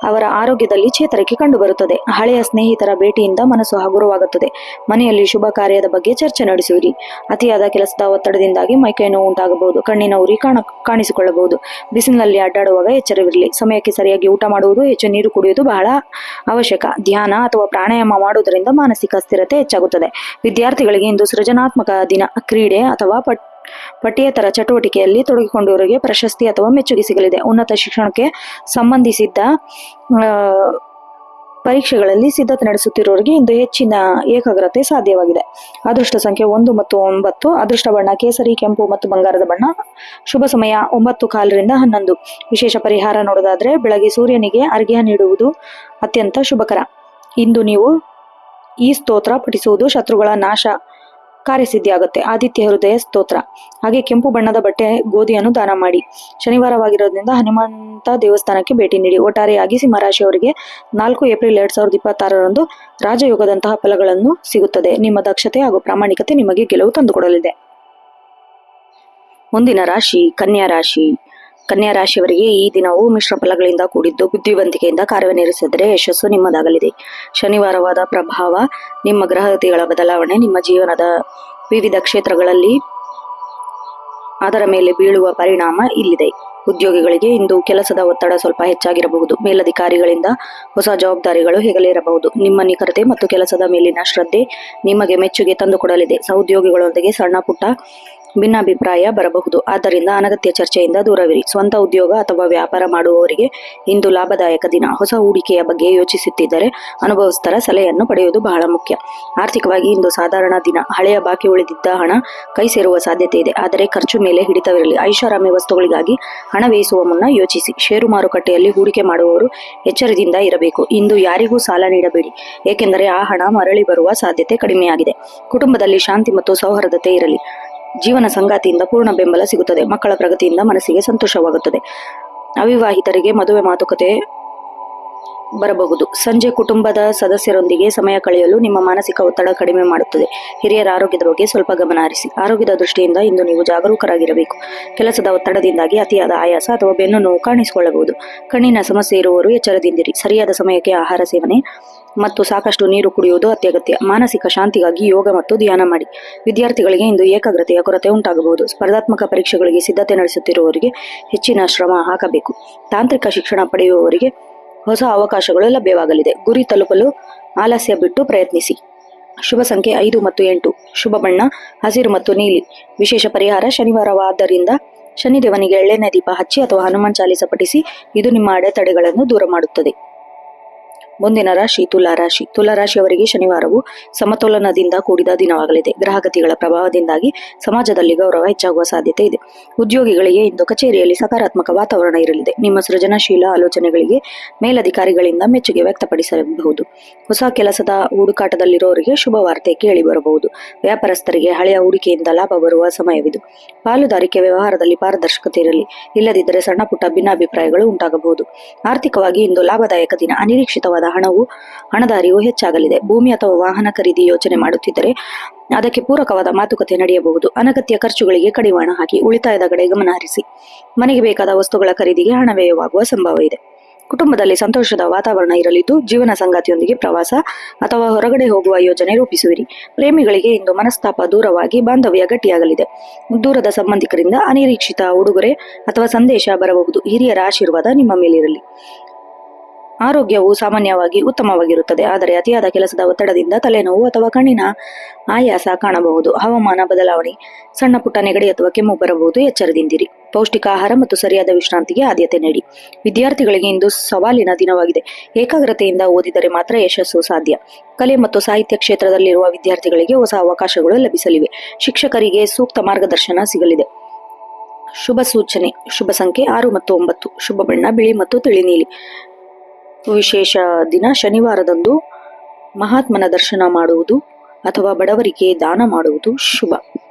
ಅವರ ಆರೋಗ್ಯದಲ್ಲಿ ಚೇತರಿಕೆ ಕಂಡುಬರುತ್ತದೆ. ಹಳೆಯ ಸ್ನೇಹಿತರ ಭೇಟಿಯಿಂದ ಮನಸ್ಸು ಹಗುರವಾಗುತ್ತದೆ. ಮನೆಯಲ್ಲಿ ಶುಭ ಕಾರ್ಯದ ಬಗ್ಗೆ ಚರ್ಚೆ ನಡೆಸುವಿರಿ. ಅತಿಯಾದ ಕೆಲಸದ ಒತ್ತಡದಿಂದಾಗಿ ಮೈಕೈ ನೋವು ಉಂಟಾಗಬಹುದು. ಕಣ್ಣಿನ ಉರಿ ಕಾಣಿಸಿಕೊಳ್ಳಬಹುದು. ಬಿಸಿಲಿನಲ್ಲಿ ಅಡ್ಡಾಡುವಾಗ ಎಚ್ಚರವಿರಲಿ. ಸಮಯಕ್ಕೆ ಸರಿಯಾಗಿ ಊಟ ಮಾಡುವುದು, ಹೆಚ್ಚು ನೀರು ಕುಡಿಯುವುದು ಬಹಳ ಅವಶ್ಯಕ. ಧ್ಯಾನ ಅಥವಾ ಪ್ರಾಣಾಯಾಮ ಮಾಡುವುದರಿಂದ ಮಾನಸಿಕ ಸ್ಥಿರತೆ ಹೆಚ್ಚಾಗುತ್ತದೆ. ವಿದ್ಯಾರ್ಥಿಗಳಿಗೆ ಇಂದು ಸೃಜನಾತ್ಮಕ ದಿನ. ಕ್ರೀಡೆ ಅಥವಾ ಪಠ್ಯೇತರ ಚಟುವಟಿಕೆಯಲ್ಲಿ ತೊಡಗಿಕೊಂಡವರಿಗೆ ಪ್ರಶಸ್ತಿ ಅಥವಾ ಮೆಚ್ಚುಗೆ ಸಿಗಲಿದೆ. ಉನ್ನತ ಶಿಕ್ಷಣಕ್ಕೆ ಸಂಬಂಧಿಸಿದ ಪರೀಕ್ಷೆಗಳಲ್ಲಿ ಸಿದ್ಧತೆ ನಡೆಸುತ್ತಿರುವವರಿಗೆ ಇಂದು ಹೆಚ್ಚಿನ ಏಕಾಗ್ರತೆ ಸಾಧ್ಯವಾಗಿದೆ. ಅದೃಷ್ಟ ಸಂಖ್ಯೆ 1 ಮತ್ತು 9. ಅದೃಷ್ಟ ಬಣ್ಣ ಕೇಸರಿ, ಕೆಂಪು ಮತ್ತು ಬಂಗಾರದ ಬಣ್ಣ. ಶುಭ ಸಮಯ 9:15 ರಿಂದ 11. ವಿಶೇಷ ಪರಿಹಾರ ನೋಡೋದಾದ್ರೆ ಬೆಳಗ್ಗೆ ಸೂರ್ಯನಿಗೆ ಅರ್ಘ್ಯ ನೀಡುವುದು ಅತ್ಯಂತ ಶುಭಕರ. ಇಂದು ನೀವು ಈ ಸ್ತೋತ್ರ ಪಠಿಸುವುದು ಶತ್ರುಗಳ ನಾಶ ಕಾರ್ಯಸಿದ್ಧಿಯಾಗುತ್ತೆ. ಆದಿತ್ಯ ಹೃದಯ ಸ್ತೋತ್ರ. ಹಾಗೆ ಕೆಂಪು ಬಣ್ಣದ ಬಟ್ಟೆ, ಗೋಧಿಯನ್ನು ದಾನ ಮಾಡಿ. ಶನಿವಾರವಾಗಿರೋದ್ರಿಂದ ಹನುಮಂತ ದೇವಸ್ಥಾನಕ್ಕೆ ಭೇಟಿ ನೀಡಿ. ಒಟ್ಟಾರೆಯಾಗಿ ಸಿಂಹರಾಶಿಯವರಿಗೆ 4 ಏಪ್ರಿಲ್ 2026 ರಾಜಯೋಗದಂತಹ ಫಲಗಳನ್ನು ಸಿಗುತ್ತದೆ. ನಿಮ್ಮ ದಕ್ಷತೆ ಹಾಗೂ ಪ್ರಾಮಾಣಿಕತೆ ನಿಮಗೆ ಗೆಲುವು ತಂದುಕೊಡಲಿದೆ. ಮುಂದಿನ ರಾಶಿ ಕನ್ಯಾ ರಾಶಿ. ಕನ್ಯಾ ರಾಶಿಯವರಿಗೆ ಈ ದಿನವು ಮಿಶ್ರ ಫಲಗಳಿಂದ ಕೂಡಿದ್ದು ಬುದ್ಧಿವಂತಿಕೆಯಿಂದ ಕಾರ್ಯನಿರ್ವಹಿಸಿದರೆ ಯಶಸ್ಸು ನಿಮ್ಮದಾಗಲಿದೆ. ಶನಿವಾರವಾದ ಪ್ರಭಾವ, ನಿಮ್ಮ ಗ್ರಹಗತಿಗಳ ಬದಲಾವಣೆ ನಿಮ್ಮ ಜೀವನದ ವಿವಿಧ ಕ್ಷೇತ್ರಗಳಲ್ಲಿ ಅದರ ಮೇಲೆ ಬೀಳುವ ಪರಿಣಾಮ ಇಲ್ಲಿದೆ. ಉದ್ಯೋಗಿಗಳಿಗೆ ಇಂದು ಕೆಲಸದ ಒತ್ತಡ ಸ್ವಲ್ಪ ಹೆಚ್ಚಾಗಿರಬಹುದು. ಮೇಲಧಿಕಾರಿಗಳಿಂದ ಹೊಸ ಜವಾಬ್ದಾರಿಗಳು ಹೆಗಲೇರಬಹುದು. ನಿಮ್ಮ ನಿಖರತೆ ಮತ್ತು ಕೆಲಸದ ಮೇಲಿನ ಶ್ರದ್ಧೆ ನಿಮಗೆ ಮೆಚ್ಚುಗೆ ತಂದುಕೊಡಲಿದೆ. ಸಹೋದ್ಯೋಗಿಗಳೊಂದಿಗೆ ಸಣ್ಣ ಪುಟ್ಟ ಭಿನ್ನಾಭಿಪ್ರಾಯ ಬರಬಹುದು. ಆದ್ದರಿಂದ ಅನಗತ್ಯ ಚರ್ಚೆಯಿಂದ ದೂರವಿರಿ. ಸ್ವಂತ ಉದ್ಯೋಗ ಅಥವಾ ವ್ಯಾಪಾರ ಮಾಡುವವರಿಗೆ ಇಂದು ಲಾಭದಾಯಕ ದಿನ. ಹೊಸ ಹೂಡಿಕೆಯ ಬಗ್ಗೆ ಯೋಚಿಸುತ್ತಿದ್ದರೆ ಅನುಭವಸ್ಥರ ಸಲಹೆಯನ್ನು ಪಡೆಯುವುದು ಬಹಳ ಮುಖ್ಯ. ಆರ್ಥಿಕವಾಗಿ ಇಂದು ಸಾಧಾರಣ ದಿನ. ಹಳೆಯ ಬಾಕಿ ಉಳಿದಿದ್ದ ಹಣ ಕೈ ಸೇರುವ ಸಾಧ್ಯತೆ ಇದೆ, ಆದರೆ ಖರ್ಚು ಮೇಲೆ ಹಿಡಿತವಿರಲಿ. ಐಷಾರಾಮಿ ವಸ್ತುಗಳಿಗಾಗಿ ಹಣ ವ್ಯಯಿಸುವ ಮುನ್ನ ಯೋಚಿಸಿ. ಷೇರು ಮಾರುಕಟ್ಟೆಯಲ್ಲಿ ಹೂಡಿಕೆ ಮಾಡುವವರು ಎಚ್ಚರದಿಂದ ಇರಬೇಕು. ಇಂದು ಯಾರಿಗೂ ಸಾಲ ನೀಡಬೇಡಿ, ಏಕೆಂದರೆ ಆ ಹಣ ಮರಳಿ ಬರುವ ಸಾಧ್ಯತೆ ಕಡಿಮೆಯಾಗಿದೆ. ಕುಟುಂಬದಲ್ಲಿ ಶಾಂತಿ ಮತ್ತು ಸೌಹಾರ್ದತೆ ಇರಲಿ. ಜೀವನ ಸಂಗಾತಿಯಿಂದ ಪೂರ್ಣ ಬೆಂಬಲ ಸಿಗುತ್ತದೆ. ಮಕ್ಕಳ ಪ್ರಗತಿಯಿಂದ ಮನಸ್ಸಿಗೆ ಸಂತೋಷವಾಗುತ್ತದೆ. ಅವಿವಾಹಿತರಿಗೆ ಮದುವೆ ಮಾತುಕತೆ ಬರಬಹುದು. ಸಂಜೆ ಕುಟುಂಬದ ಸದಸ್ಯರೊಂದಿಗೆ ಸಮಯ ಕಳೆಯಲು ನಿಮ್ಮ ಮಾನಸಿಕ ಒತ್ತಡ ಕಡಿಮೆ ಮಾಡುತ್ತದೆ. ಹಿರಿಯರ ಆರೋಗ್ಯದ ಬಗ್ಗೆ ಸ್ವಲ್ಪ ಗಮನ ಹರಿಸಿ. ಆರೋಗ್ಯದ ದೃಷ್ಟಿಯಿಂದ ಇಂದು ನೀವು ಜಾಗರೂಕರಾಗಿರಬೇಕು. ಕೆಲಸದ ಒತ್ತಡದಿಂದಾಗಿ ಅತಿಯಾದ ಆಯಾಸ ಅಥವಾ ಬೆನ್ನು ನೋವು ಕಾಣಿಸಿಕೊಳ್ಳಬಹುದು. ಕಣ್ಣಿನ ಸಮಸ್ಯೆ ಇರುವವರು ಎಚ್ಚರದಿಂದಿರಿ. ಸರಿಯಾದ ಸಮಯಕ್ಕೆ ಆಹಾರ ಸೇವನೆ ಮತ್ತು ಸಾಕಷ್ಟು ನೀರು ಕುಡಿಯುವುದು ಅತ್ಯಗತ್ಯ. ಮಾನಸಿಕ ಶಾಂತಿಗಾಗಿ ಯೋಗ ಮತ್ತು ಧ್ಯಾನ ಮಾಡಿ. ವಿದ್ಯಾರ್ಥಿಗಳಿಗೆ ಇಂದು ಏಕಾಗ್ರತೆಯ ಕೊರತೆ ಉಂಟಾಗಬಹುದು. ಸ್ಪರ್ಧಾತ್ಮಕ ಪರೀಕ್ಷೆಗಳಿಗೆ ಸಿದ್ಧತೆ ನಡೆಸುತ್ತಿರುವವರಿಗೆ ಹೆಚ್ಚಿನ ಶ್ರಮ ಹಾಕಬೇಕು. ತಾಂತ್ರಿಕ ಶಿಕ್ಷಣ ಪಡೆಯುವವರಿಗೆ ಹೊಸ ಅವಕಾಶಗಳು ಲಭ್ಯವಾಗಲಿದೆ. ಗುರಿ ತಲುಪಲು ಆಲಸ್ಯ ಬಿಟ್ಟು ಪ್ರಯತ್ನಿಸಿ. ಶುಭ ಸಂಖ್ಯೆ 5 ಮತ್ತು 8. ಶುಭ ಬಣ್ಣ ಹಸಿರು ಮತ್ತು ನೀಲಿ. ವಿಶೇಷ ಪರಿಹಾರ ಶನಿವಾರವಾದ್ದರಿಂದ ಶನಿದೇವನಿಗೆ ಎಳ್ಳೆಣ್ಣೆ ದೀಪ ಹಚ್ಚಿ ಅಥವಾ ಹನುಮಾನ್ ಚಾಲಿಸ ಪಠಿಸಿ. ಇದು ನಿಮ್ಮ ಅಡೆತಡೆಗಳನ್ನು ದೂರ ಮಾಡುತ್ತದೆ. ಮುಂದಿನ ರಾಶಿ ತುಲಾರಾಶಿ. ತುಲಾರಾಶಿಯವರಿಗೆ ಶನಿವಾರವು ಸಮತೋಲನದಿಂದ ಕೂಡಿದ ದಿನವಾಗಲಿದೆ. ಗ್ರಹಗತಿಗಳ ಪ್ರಭಾವದಿಂದಾಗಿ ಸಮಾಜದಲ್ಲಿ ಗೌರವ ಹೆಚ್ಚಾಗುವ ಸಾಧ್ಯತೆ ಇದೆ. ಉದ್ಯೋಗಿಗಳಿಗೆ ಇಂದು ಕಚೇರಿಯಲ್ಲಿ ಸಕಾರಾತ್ಮಕ ವಾತಾವರಣ ಇರಲಿದೆ. ನಿಮ್ಮ ಸೃಜನಶೀಲ ಆಲೋಚನೆಗಳಿಗೆ ಮೇಲಧಿಕಾರಿಗಳಿಂದ ಮೆಚ್ಚುಗೆ ವ್ಯಕ್ತಪಡಿಸಬಹುದು. ಹೊಸ ಕೆಲಸದ ಹುಡುಕಾಟದಲ್ಲಿರುವವರಿಗೆ ಶುಭ ವಾರ್ತೆ ಕೇಳಿ ಬರಬಹುದು. ವ್ಯಾಪಾರಸ್ಥರಿಗೆ ಹಳೆಯ ಹೂಡಿಕೆಯಿಂದ ಲಾಭ ಬರುವ ಸಮಯವಿದು. ಪಾಲುದಾರಿಕೆ ವ್ಯವಹಾರದಲ್ಲಿ ಪಾರದರ್ಶಕತೆ ಇರಲಿ. ಇಲ್ಲದಿದ್ದರೆ ಸಣ್ಣ ಪುಟ್ಟ ಭಿನ್ನಾಭಿಪ್ರಾಯಗಳು ಉಂಟಾಗಬಹುದು. ಆರ್ಥಿಕವಾಗಿ ಇಂದು ಲಾಭದಾಯಕ ದಿನ. ಅನಿರೀಕ್ಷಿತವಾದ ಹಣದ ಅರಿವು ಹೆಚ್ಚಾಗಲಿದೆ. ಭೂಮಿ ಅಥವಾ ವಾಹನ ಖರೀದಿ ಯೋಚನೆ ಮಾಡುತ್ತಿದ್ದರೆ ಅದಕ್ಕೆ ಪೂರಕವಾದ ಮಾತುಕತೆ ನಡೆಯಬಹುದು. ಅನಗತ್ಯ ಖರ್ಚುಗಳಿಗೆ ಕಡಿವಾಣ ಹಾಕಿ ಉಳಿತಾಯದ ಕಡೆ ಗಮನ ಹರಿಸಿ. ಮನೆಗೆ ಬೇಕಾದ ವಸ್ತುಗಳ ಖರೀದಿಗೆ ಹಣ ವ್ಯಯವಾಗುವ ಸಂಭವ ಇದೆ. ಕುಟುಂಬದಲ್ಲಿ ಸಂತೋಷದ ವಾತಾವರಣ ಇರಲಿದ್ದು ಜೀವನ ಸಂಗಾತಿಯೊಂದಿಗೆ ಪ್ರವಾಸ ಅಥವಾ ಹೊರಗಡೆ ಹೋಗುವ ಯೋಜನೆ ರೂಪಿಸುವಿರಿ. ಪ್ರೇಮಿಗಳಿಗೆ ಇಂದು ಮನಸ್ತಾಪ ದೂರವಾಗಿ ಬಾಂಧವ್ಯ ಗಟ್ಟಿಯಾಗಲಿದೆ. ದೂರದ ಸಂಬಂಧಿಕರಿಂದ ಅನಿರೀಕ್ಷಿತ ಉಡುಗೊರೆ ಅಥವಾ ಸಂದೇಶ ಬರಬಹುದು. ಹಿರಿಯರ ಆಶೀರ್ವಾದ ನಿಮ್ಮ ಮೇಲಿರಲಿ. ಆರೋಗ್ಯವು ಸಾಮಾನ್ಯವಾಗಿ ಉತ್ತಮವಾಗಿರುತ್ತದೆ, ಆದರೆ ಅತಿಯಾದ ಕೆಲಸದ ಒತ್ತಡದಿಂದ ತಲೆನೋವು ಅಥವಾ ಕಣ್ಣಿನ ಆಯಾಸ ಕಾಣಬಹುದು. ಹವಾಮಾನ ಬದಲಾವಣೆ, ಸಣ್ಣ ಪುಟ್ಟ ನೆಗಡಿ ಅಥವಾ ಕೆಮ್ಮು ಬರಬಹುದು. ಎಚ್ಚರದಿಂದಿರಿ. ಪೌಷ್ಟಿಕ ಆಹಾರ ಮತ್ತು ಸರಿಯಾದ ವಿಶ್ರಾಂತಿಗೆ ಆದ್ಯತೆ ನೀಡಿ. ವಿದ್ಯಾರ್ಥಿಗಳಿಗೆ ಇಂದು ಸವಾಲಿನ ದಿನವಾಗಿದೆ. ಏಕಾಗ್ರತೆಯಿಂದ ಓದಿದರೆ ಮಾತ್ರ ಯಶಸ್ಸು ಸಾಧ್ಯ. ಕಲೆ ಮತ್ತು ಸಾಹಿತ್ಯ ಕ್ಷೇತ್ರದಲ್ಲಿರುವ ವಿದ್ಯಾರ್ಥಿಗಳಿಗೆ ಹೊಸ ಅವಕಾಶಗಳು ಲಭಿಸಲಿವೆ. ಶಿಕ್ಷಕರಿಗೆ ಸೂಕ್ತ ಮಾರ್ಗದರ್ಶನ ಸಿಗಲಿದೆ. ಶುಭ ಸೂಚನೆ. ಶುಭ ಸಂಖ್ಯೆ 6 ಮತ್ತು 9. ಶುಭ ಬಣ್ಣ ಬಿಳಿ ಮತ್ತು ತಿಳಿ ನೀಲಿ. ವಿಶೇಷ ದಿನ ಶನಿವಾರದಂದು ಮಹಾತ್ಮನ ದರ್ಶನ ಮಾಡುವುದು ಅಥವಾ ಬಡವರಿಗೆ ದಾನ ಮಾಡುವುದು ಶುಭ.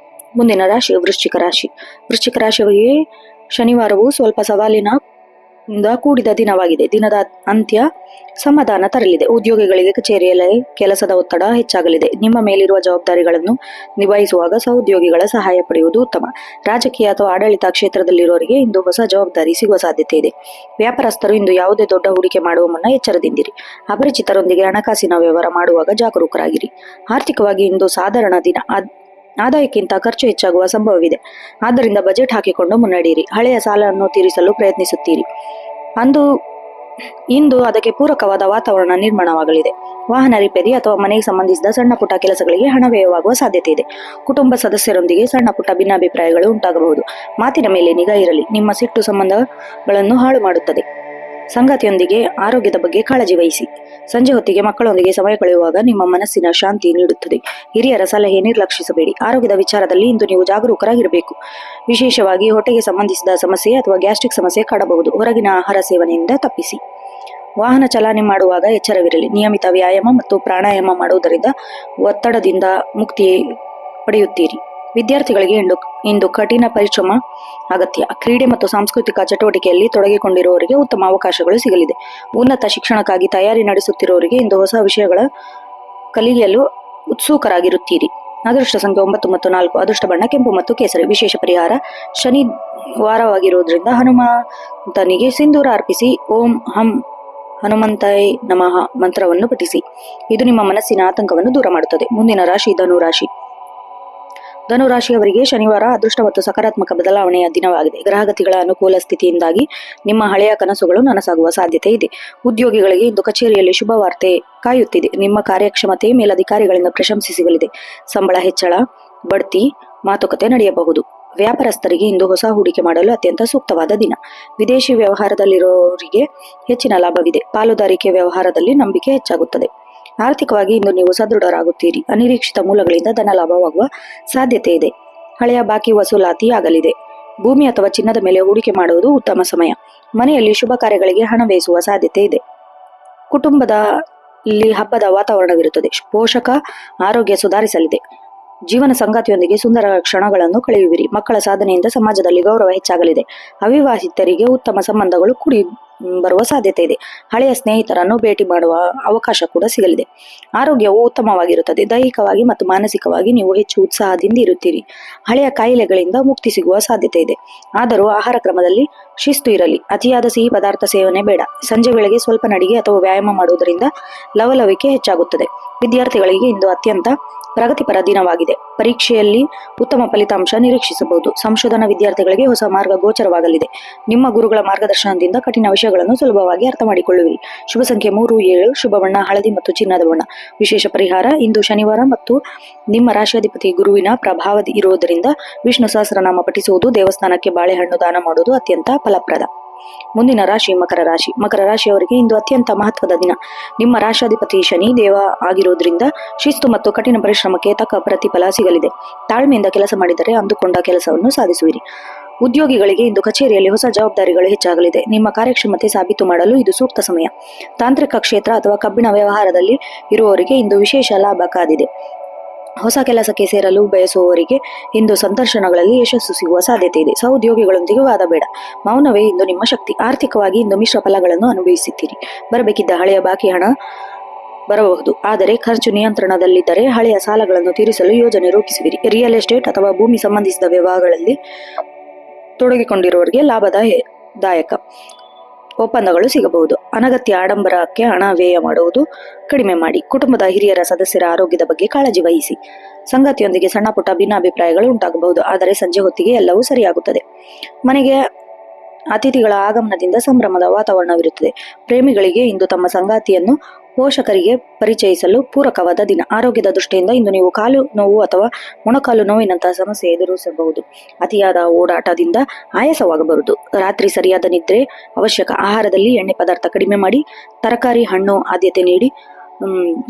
ಮುಂದಿನ ರಾಶಿ ವೃಶ್ಚಿಕ ರಾಶಿ. ವೃಶ್ಚಿಕ ರಾಶಿಯವರಿಗೆ ಶನಿವಾರವು ಸ್ವಲ್ಪ ಸವಾಲಿನ ಕೂಡಿದ ದಿನವಾಗಿದೆ. ದಿನದ ಅಂತ್ಯ ಸಮಾಧಾನ ತರಲಿದೆ. ಉದ್ಯೋಗಿಗಳಿಗೆ ಕಚೇರಿಯಲ್ಲಿ ಕೆಲಸದ ಒತ್ತಡ ಹೆಚ್ಚಾಗಲಿದೆ. ನಿಮ್ಮ ಮೇಲಿರುವ ಜವಾಬ್ದಾರಿಗಳನ್ನು ನಿಭಾಯಿಸುವಾಗ ಸಹೋದ್ಯೋಗಿಗಳ ಸಹಾಯ ಪಡೆಯುವುದು ಉತ್ತಮ. ರಾಜಕೀಯ ಅಥವಾ ಆಡಳಿತ ಕ್ಷೇತ್ರದಲ್ಲಿರುವವರಿಗೆ ಇಂದು ಹೊಸ ಜವಾಬ್ದಾರಿ ಸಿಗುವ ಸಾಧ್ಯತೆ ಇದೆ. ವ್ಯಾಪಾರಸ್ಥರು ಇಂದು ಯಾವುದೇ ದೊಡ್ಡ ಹೂಡಿಕೆ ಮಾಡುವ ಮುನ್ನ ಎಚ್ಚರದಿಂದಿರಿ. ಅಪರಿಚಿತರೊಂದಿಗೆ ಹಣಕಾಸಿನ ವ್ಯವಹಾರ ಮಾಡುವಾಗ ಜಾಗರೂಕರಾಗಿರಿ. ಆರ್ಥಿಕವಾಗಿ ಇಂದು ಸಾಧಾರಣ ದಿನ. ಆದಾಯಕ್ಕಿಂತ ಖರ್ಚು ಹೆಚ್ಚಾಗುವ ಸಂಭವವಿದೆ. ಆದ್ದರಿಂದ ಬಜೆಟ್ ಹಾಕಿಕೊಂಡು ಮುನ್ನಡೆಯಿರಿ. ಹಳೆಯ ಸಾಲವನ್ನು ತೀರಿಸಲು ಪ್ರಯತ್ನಿಸುತ್ತೀರಿ. ಇಂದು ಅದಕ್ಕೆ ಪೂರಕವಾದ ವಾತಾವರಣ ನಿರ್ಮಾಣವಾಗಲಿದೆ. ವಾಹನ ರಿಪೇರಿ ಅಥವಾ ಮನೆಗೆ ಸಂಬಂಧಿಸಿದ ಸಣ್ಣ ಪುಟ್ಟ ಕೆಲಸಗಳಿಗೆ ಹಣ ವ್ಯಯವಾಗುವ ಸಾಧ್ಯತೆ ಇದೆ. ಕುಟುಂಬ ಸದಸ್ಯರೊಂದಿಗೆ ಸಣ್ಣ ಪುಟ್ಟ ಭಿನ್ನಾಭಿಪ್ರಾಯಗಳು ಉಂಟಾಗಬಹುದು. ಮಾತಿನ ಮೇಲೆ ನಿಗಾ ಇರಲಿ. ನಿಮ್ಮ ಸಿಟ್ಟು ಸಂಬಂಧಗಳನ್ನು ಹಾಳು ಮಾಡುತ್ತದೆ. ಸಂಗಾತಿಯೊಂದಿಗೆ ಆರೋಗ್ಯದ ಬಗ್ಗೆ ಕಾಳಜಿ ವಹಿಸಿ. ಸಂಜೆ ಹೊತ್ತಿಗೆ ಮಕ್ಕಳೊಂದಿಗೆ ಸಮಯ ಕಳೆಯುವಾಗ ನಿಮ್ಮ ಮನಸ್ಸಿನ ಶಾಂತಿ ನೀಡುತ್ತದೆ. ಹಿರಿಯರ ಸಲಹೆ ನಿರ್ಲಕ್ಷಿಸಬೇಡಿ. ಆರೋಗ್ಯದ ವಿಚಾರದಲ್ಲಿ ಇಂದು ನೀವು ಜಾಗರೂಕರಾಗಿರಬೇಕು. ವಿಶೇಷವಾಗಿ ಹೊಟ್ಟೆಗೆ ಸಂಬಂಧಿಸಿದ ಸಮಸ್ಯೆ ಅಥವಾ ಗ್ಯಾಸ್ಟ್ರಿಕ್ ಸಮಸ್ಯೆ ಕಾಡಬಹುದು. ಹೊರಗಿನ ಆಹಾರ ಸೇವನೆಯಿಂದ ತಪ್ಪಿಸಿ. ವಾಹನ ಚಾಲನೆ ಮಾಡುವಾಗ ಎಚ್ಚರವಿರಲಿ. ನಿಯಮಿತ ವ್ಯಾಯಾಮ ಮತ್ತು ಪ್ರಾಣಾಯಾಮ ಮಾಡುವುದರಿಂದ ಒತ್ತಡದಿಂದ ಮುಕ್ತಿ ಪಡೆಯುತ್ತೀರಿ. ವಿದ್ಯಾರ್ಥಿಗಳಿಗೆ ಇಂದು ಕಠಿಣ ಪರಿಶ್ರಮ ಅಗತ್ಯ. ಕ್ರೀಡೆ ಮತ್ತು ಸಾಂಸ್ಕೃತಿಕ ಚಟುವಟಿಕೆಯಲ್ಲಿ ತೊಡಗಿಕೊಂಡಿರುವವರಿಗೆ ಉತ್ತಮ ಅವಕಾಶಗಳು ಸಿಗಲಿದೆ. ಉನ್ನತ ಶಿಕ್ಷಣಕ್ಕಾಗಿ ತಯಾರಿ ನಡೆಸುತ್ತಿರುವವರಿಗೆ ಇಂದು ಹೊಸ ವಿಷಯಗಳ ಕಲಿಯಲು ಉತ್ಸುಕರಾಗಿರುತ್ತೀರಿ. ಅದೃಷ್ಟ ಸಂಖ್ಯೆ 9 ಮತ್ತು 4. ಅದೃಷ್ಟ ಬಣ್ಣ ಕೆಂಪು ಮತ್ತು ಕೇಸರಿ. ವಿಶೇಷ ಪರಿಹಾರ ಶನಿವಾರವಾಗಿರುವುದರಿಂದ ಹನುಮಂತನಿಗೆ ಸಿಂಧೂರ ಅರ್ಪಿಸಿ. ಓಂ ಹಂ ಹನುಮಂತಾಯ ನಮಃ ಮಂತ್ರವನ್ನು ಪಠಿಸಿ. ಇದು ನಿಮ್ಮ ಮನಸ್ಸಿನ ಆತಂಕವನ್ನು ದೂರ ಮಾಡುತ್ತದೆ. ಮುಂದಿನ ರಾಶಿ ಧನುರಾಶಿ. ಧನುರಾಶಿಯವರಿಗೆ ಶನಿವಾರ ಅದೃಷ್ಟ ಮತ್ತು ಸಕಾರಾತ್ಮಕ ಬದಲಾವಣೆಯ ದಿನವಾಗಿದೆ. ಗ್ರಹಗತಿಗಳ ಅನುಕೂಲ ಸ್ಥಿತಿಯಿಂದಾಗಿ ನಿಮ್ಮ ಹಳೆಯ ಕನಸುಗಳು ನನಸಾಗುವ ಸಾಧ್ಯತೆ ಇದೆ. ಉದ್ಯೋಗಿಗಳಿಗೆ ಇಂದು ಕಚೇರಿಯಲ್ಲಿ ಶುಭ ವಾರ್ತೆ ಕಾಯುತ್ತಿದೆ. ನಿಮ್ಮ ಕಾರ್ಯಕ್ಷಮತೆ ಮೇಲಧಿಕಾರಿಗಳಿಂದ ಪ್ರಶಂಸೆ ಸಿಗಲಿದೆ. ಸಂಬಳ ಹೆಚ್ಚಳ, ಬಡ್ತಿ ಮಾತುಕತೆ ನಡೆಯಬಹುದು. ವ್ಯಾಪಾರಸ್ಥರಿಗೆ ಇಂದು ಹೊಸ ಹೂಡಿಕೆ ಮಾಡಲು ಅತ್ಯಂತ ಸೂಕ್ತವಾದ ದಿನ. ವಿದೇಶಿ ವ್ಯವಹಾರದಲ್ಲಿರೋರಿಗೆ ಹೆಚ್ಚಿನ ಲಾಭವಿದೆ. ಪಾಲುದಾರಿಕೆ ವ್ಯವಹಾರದಲ್ಲಿ ನಂಬಿಕೆ ಹೆಚ್ಚಾಗುತ್ತದೆ. ಆರ್ಥಿಕವಾಗಿ ಇಂದು ನೀವು ಸದೃಢರಾಗುತ್ತೀರಿ. ಅನಿರೀಕ್ಷಿತ ಮೂಲಗಳಿಂದ ಧನ ಲಾಭವಾಗುವ ಸಾಧ್ಯತೆ ಇದೆ. ಹಳೆಯ ಬಾಕಿ ವಸೂಲಾತಿ ಆಗಲಿದೆ. ಭೂಮಿ ಅಥವಾ ಚಿನ್ನದ ಮೇಲೆ ಹೂಡಿಕೆ ಮಾಡುವುದು ಉತ್ತಮ ಸಮಯ. ಮನೆಯಲ್ಲಿ ಶುಭ ಕಾರ್ಯಗಳಿಗೆ ಹಣ ವ್ಯಯಿಸುವ ಸಾಧ್ಯತೆ ಇದೆ. ಕುಟುಂಬದಲ್ಲಿ ಹಬ್ಬದ ವಾತಾವರಣವಿರುತ್ತದೆ. ಪೋಷಕ ಆರೋಗ್ಯ ಸುಧಾರಿಸಲಿದೆ. ಜೀವನ ಸಂಗಾತಿಯೊಂದಿಗೆ ಸುಂದರ ಕ್ಷಣಗಳನ್ನು ಕಳೆಯುವಿರಿ. ಮಕ್ಕಳ ಸಾಧನೆಯಿಂದ ಸಮಾಜದಲ್ಲಿ ಗೌರವ ಹೆಚ್ಚಾಗಲಿದೆ. ಅವಿವಾಹಿತರಿಗೆ ಉತ್ತಮ ಸಂಬಂಧಗಳು ಕೂಡಿ ಬರುವ ಸಾಧ್ಯತೆ ಇದೆ. ಹಳೆಯ ಸ್ನೇಹಿತರನ್ನು ಭೇಟಿ ಮಾಡುವ ಅವಕಾಶ ಕೂಡ ಸಿಗಲಿದೆ. ಆರೋಗ್ಯವು ಉತ್ತಮವಾಗಿರುತ್ತದೆ. ದೈಹಿಕವಾಗಿ ಮತ್ತು ಮಾನಸಿಕವಾಗಿ ನೀವು ಹೆಚ್ಚು ಉತ್ಸಾಹದಿಂದ ಇರುತ್ತೀರಿ. ಹಳೆಯ ಕಾಯಿಲೆಗಳಿಂದ ಮುಕ್ತಿ ಸಿಗುವ ಸಾಧ್ಯತೆ ಇದೆ. ಆದರೂ ಆಹಾರ ಕ್ರಮದಲ್ಲಿ ಶಿಸ್ತು ಇರಲಿ. ಅತಿಯಾದ ಸಿಹಿ ಪದಾರ್ಥ ಸೇವನೆ ಬೇಡ. ಸಂಜೆ ವೇಳೆಗೆ ಸ್ವಲ್ಪ ನಡಿಗೆ ಅಥವಾ ವ್ಯಾಯಾಮ ಮಾಡುವುದರಿಂದ ಲವಲವಿಕೆ ಹೆಚ್ಚಾಗುತ್ತದೆ. ವಿದ್ಯಾರ್ಥಿಗಳಿಗೆ ಇಂದು ಅತ್ಯಂತ ಪ್ರಗತಿಪರ ದಿನವಾಗಿದೆ. ಪರೀಕ್ಷೆಯಲ್ಲಿ ಉತ್ತಮ ಫಲಿತಾಂಶ ನಿರೀಕ್ಷಿಸಬಹುದು. ಸಂಶೋಧನಾ ವಿದ್ಯಾರ್ಥಿಗಳಿಗೆ ಹೊಸ ಮಾರ್ಗ ಗೋಚರವಾಗಲಿದೆ. ನಿಮ್ಮ ಗುರುಗಳ ಮಾರ್ಗದರ್ಶನದಿಂದ ಕಠಿಣ ವಿಷಯಗಳನ್ನು ಸುಲಭವಾಗಿ ಅರ್ಥ ಮಾಡಿಕೊಳ್ಳುವಿರಿ. ಶುಭ ಸಂಖ್ಯೆ 3, 7. ಶುಭ ಬಣ್ಣ ಹಳದಿ ಮತ್ತು ಚಿನ್ನದ ಬಣ್ಣ. ವಿಶೇಷ ಪರಿಹಾರ ಇಂದು ಶನಿವಾರ ಮತ್ತು ನಿಮ್ಮ ರಾಶಿಯಾಧಿಪತಿ ಗುರುವಿನ ಪ್ರಭಾವ ಇರುವುದರಿಂದ ವಿಷ್ಣು ಸಹಸ್ರನಾಮ ಪಠಿಸುವುದು, ದೇವಸ್ಥಾನಕ್ಕೆ ಬಾಳೆಹಣ್ಣು ದಾನ ಮಾಡುವುದು ಅತ್ಯಂತ ಫಲಪ್ರದ. ಮುಂದಿನ ರಾಶಿ ಮಕರ ರಾಶಿ. ಮಕರ ರಾಶಿಯವರಿಗೆ ಇಂದು ಅತ್ಯಂತ ಮಹತ್ವದ ದಿನ. ನಿಮ್ಮ ರಾಶಿಯಾಧಿಪತಿ ಶನಿ ದೇವ ಆಗಿರುವುದರಿಂದ ಶಿಸ್ತು ಮತ್ತು ಕಠಿಣ ಪರಿಶ್ರಮಕ್ಕೆ ತಕ್ಕ ಪ್ರತಿಫಲ ಸಿಗಲಿದೆ. ತಾಳ್ಮೆಯಿಂದ ಕೆಲಸ ಮಾಡಿದರೆ ಅಂದುಕೊಂಡ ಕೆಲಸವನ್ನು ಸಾಧಿಸುವಿರಿ. ಉದ್ಯೋಗಿಗಳಿಗೆ ಇಂದು ಕಚೇರಿಯಲ್ಲಿ ಹೊಸ ಜವಾಬ್ದಾರಿಗಳು ಹೆಚ್ಚಾಗಲಿದೆ. ನಿಮ್ಮ ಕಾರ್ಯಕ್ಷಮತೆ ಸಾಬೀತು ಮಾಡಲು ಇದು ಸೂಕ್ತ ಸಮಯ. ತಾಂತ್ರಿಕ ಕ್ಷೇತ್ರ ಅಥವಾ ಕಬ್ಬಿಣ ವ್ಯವಹಾರದಲ್ಲಿ ಇರುವವರಿಗೆ ಇಂದು ವಿಶೇಷ ಲಾಭ ಕಾದಿದೆ. ಹೊಸ ಕೆಲಸಕ್ಕೆ ಸೇರಲು ಬಯಸುವವರಿಗೆ ಇಂದು ಸಂದರ್ಶನಗಳಲ್ಲಿ ಯಶಸ್ಸು ಸಿಗುವ ಸಾಧ್ಯತೆ ಇದೆ. ಸಹೋದ್ಯೋಗಿಗಳೊಂದಿಗೆ ವಾದ ಬೇಡ. ಮೌನವೇ ಇಂದು ನಿಮ್ಮ ಶಕ್ತಿ. ಆರ್ಥಿಕವಾಗಿ ಇಂದು ಮಿಶ್ರ ಫಲಗಳನ್ನು ಅನುಭವಿಸುತ್ತೀರಿ. ಬರಬೇಕಿದ್ದ ಹಳೆಯ ಬಾಕಿ ಹಣ ಬರಬಹುದು. ಆದರೆ ಖರ್ಚು ನಿಯಂತ್ರಣದಲ್ಲಿದ್ದರೆ ಹಳೆಯ ಸಾಲಗಳನ್ನು ತೀರಿಸಲು ಯೋಜನೆ ರೂಪಿಸುವಿರಿ. ರಿಯಲ್ ಎಸ್ಟೇಟ್ ಅಥವಾ ಭೂಮಿ ಸಂಬಂಧಿಸಿದ ವ್ಯವಹಾರಗಳಲ್ಲಿ ತೊಡಗಿಕೊಂಡಿರುವವರಿಗೆ ಲಾಭದಾಯಕ ಒಪ್ಪಂದಗಳು ಸಿಗಬಹುದು. ಅನಗತ್ಯ ಆಡಂಬರಕ್ಕೆ ಹಣ ವ್ಯಯ ಮಾಡುವುದು ಕಡಿಮೆ ಮಾಡಿ. ಕುಟುಂಬದ ಹಿರಿಯರ ಸದಸ್ಯರ ಆರೋಗ್ಯದ ಬಗ್ಗೆ ಕಾಳಜಿ ವಹಿಸಿ. ಸಂಗಾತಿಯೊಂದಿಗೆ ಸಣ್ಣ ಪುಟ್ಟ ಭಿನ್ನಾಭಿಪ್ರಾಯಗಳು ಉಂಟಾಗಬಹುದು. ಆದರೆ ಸಂಜೆ ಹೊತ್ತಿಗೆ ಎಲ್ಲವೂ ಸರಿಯಾಗುತ್ತದೆ. ಮನೆಗೆ ಅತಿಥಿಗಳ ಆಗಮನದಿಂದ ಸಂಭ್ರಮದ ವಾತಾವರಣವಿರುತ್ತದೆ. ಪ್ರೇಮಿಗಳಿಗೆ ಇಂದು ತಮ್ಮ ಸಂಗಾತಿಯನ್ನು ಪೋಷಕರಿಗೆ ಪರಿಚಯಿಸಲು ಪೂರಕವಾದ ದಿನ. ಆರೋಗ್ಯದ ದೃಷ್ಟಿಯಿಂದ ಇಂದು ನೀವು ಕಾಲು ನೋವು ಅಥವಾ ಮೊಣಕಾಲು ನೋವಿನಂತಹ ಸಮಸ್ಯೆ ಎದುರಿಸಬಹುದು. ಅತಿಯಾದ ಓಡಾಟದಿಂದ ಆಯಾಸವಾಗಬಹುದು. ರಾತ್ರಿ ಸರಿಯಾದ ನಿದ್ರೆ ಅವಶ್ಯಕ. ಆಹಾರದಲ್ಲಿ ಎಣ್ಣೆ ಪದಾರ್ಥ ಕಡಿಮೆ ಮಾಡಿ. ತರಕಾರಿ, ಹಣ್ಣು ಆದ್ಯತೆ ನೀಡಿ.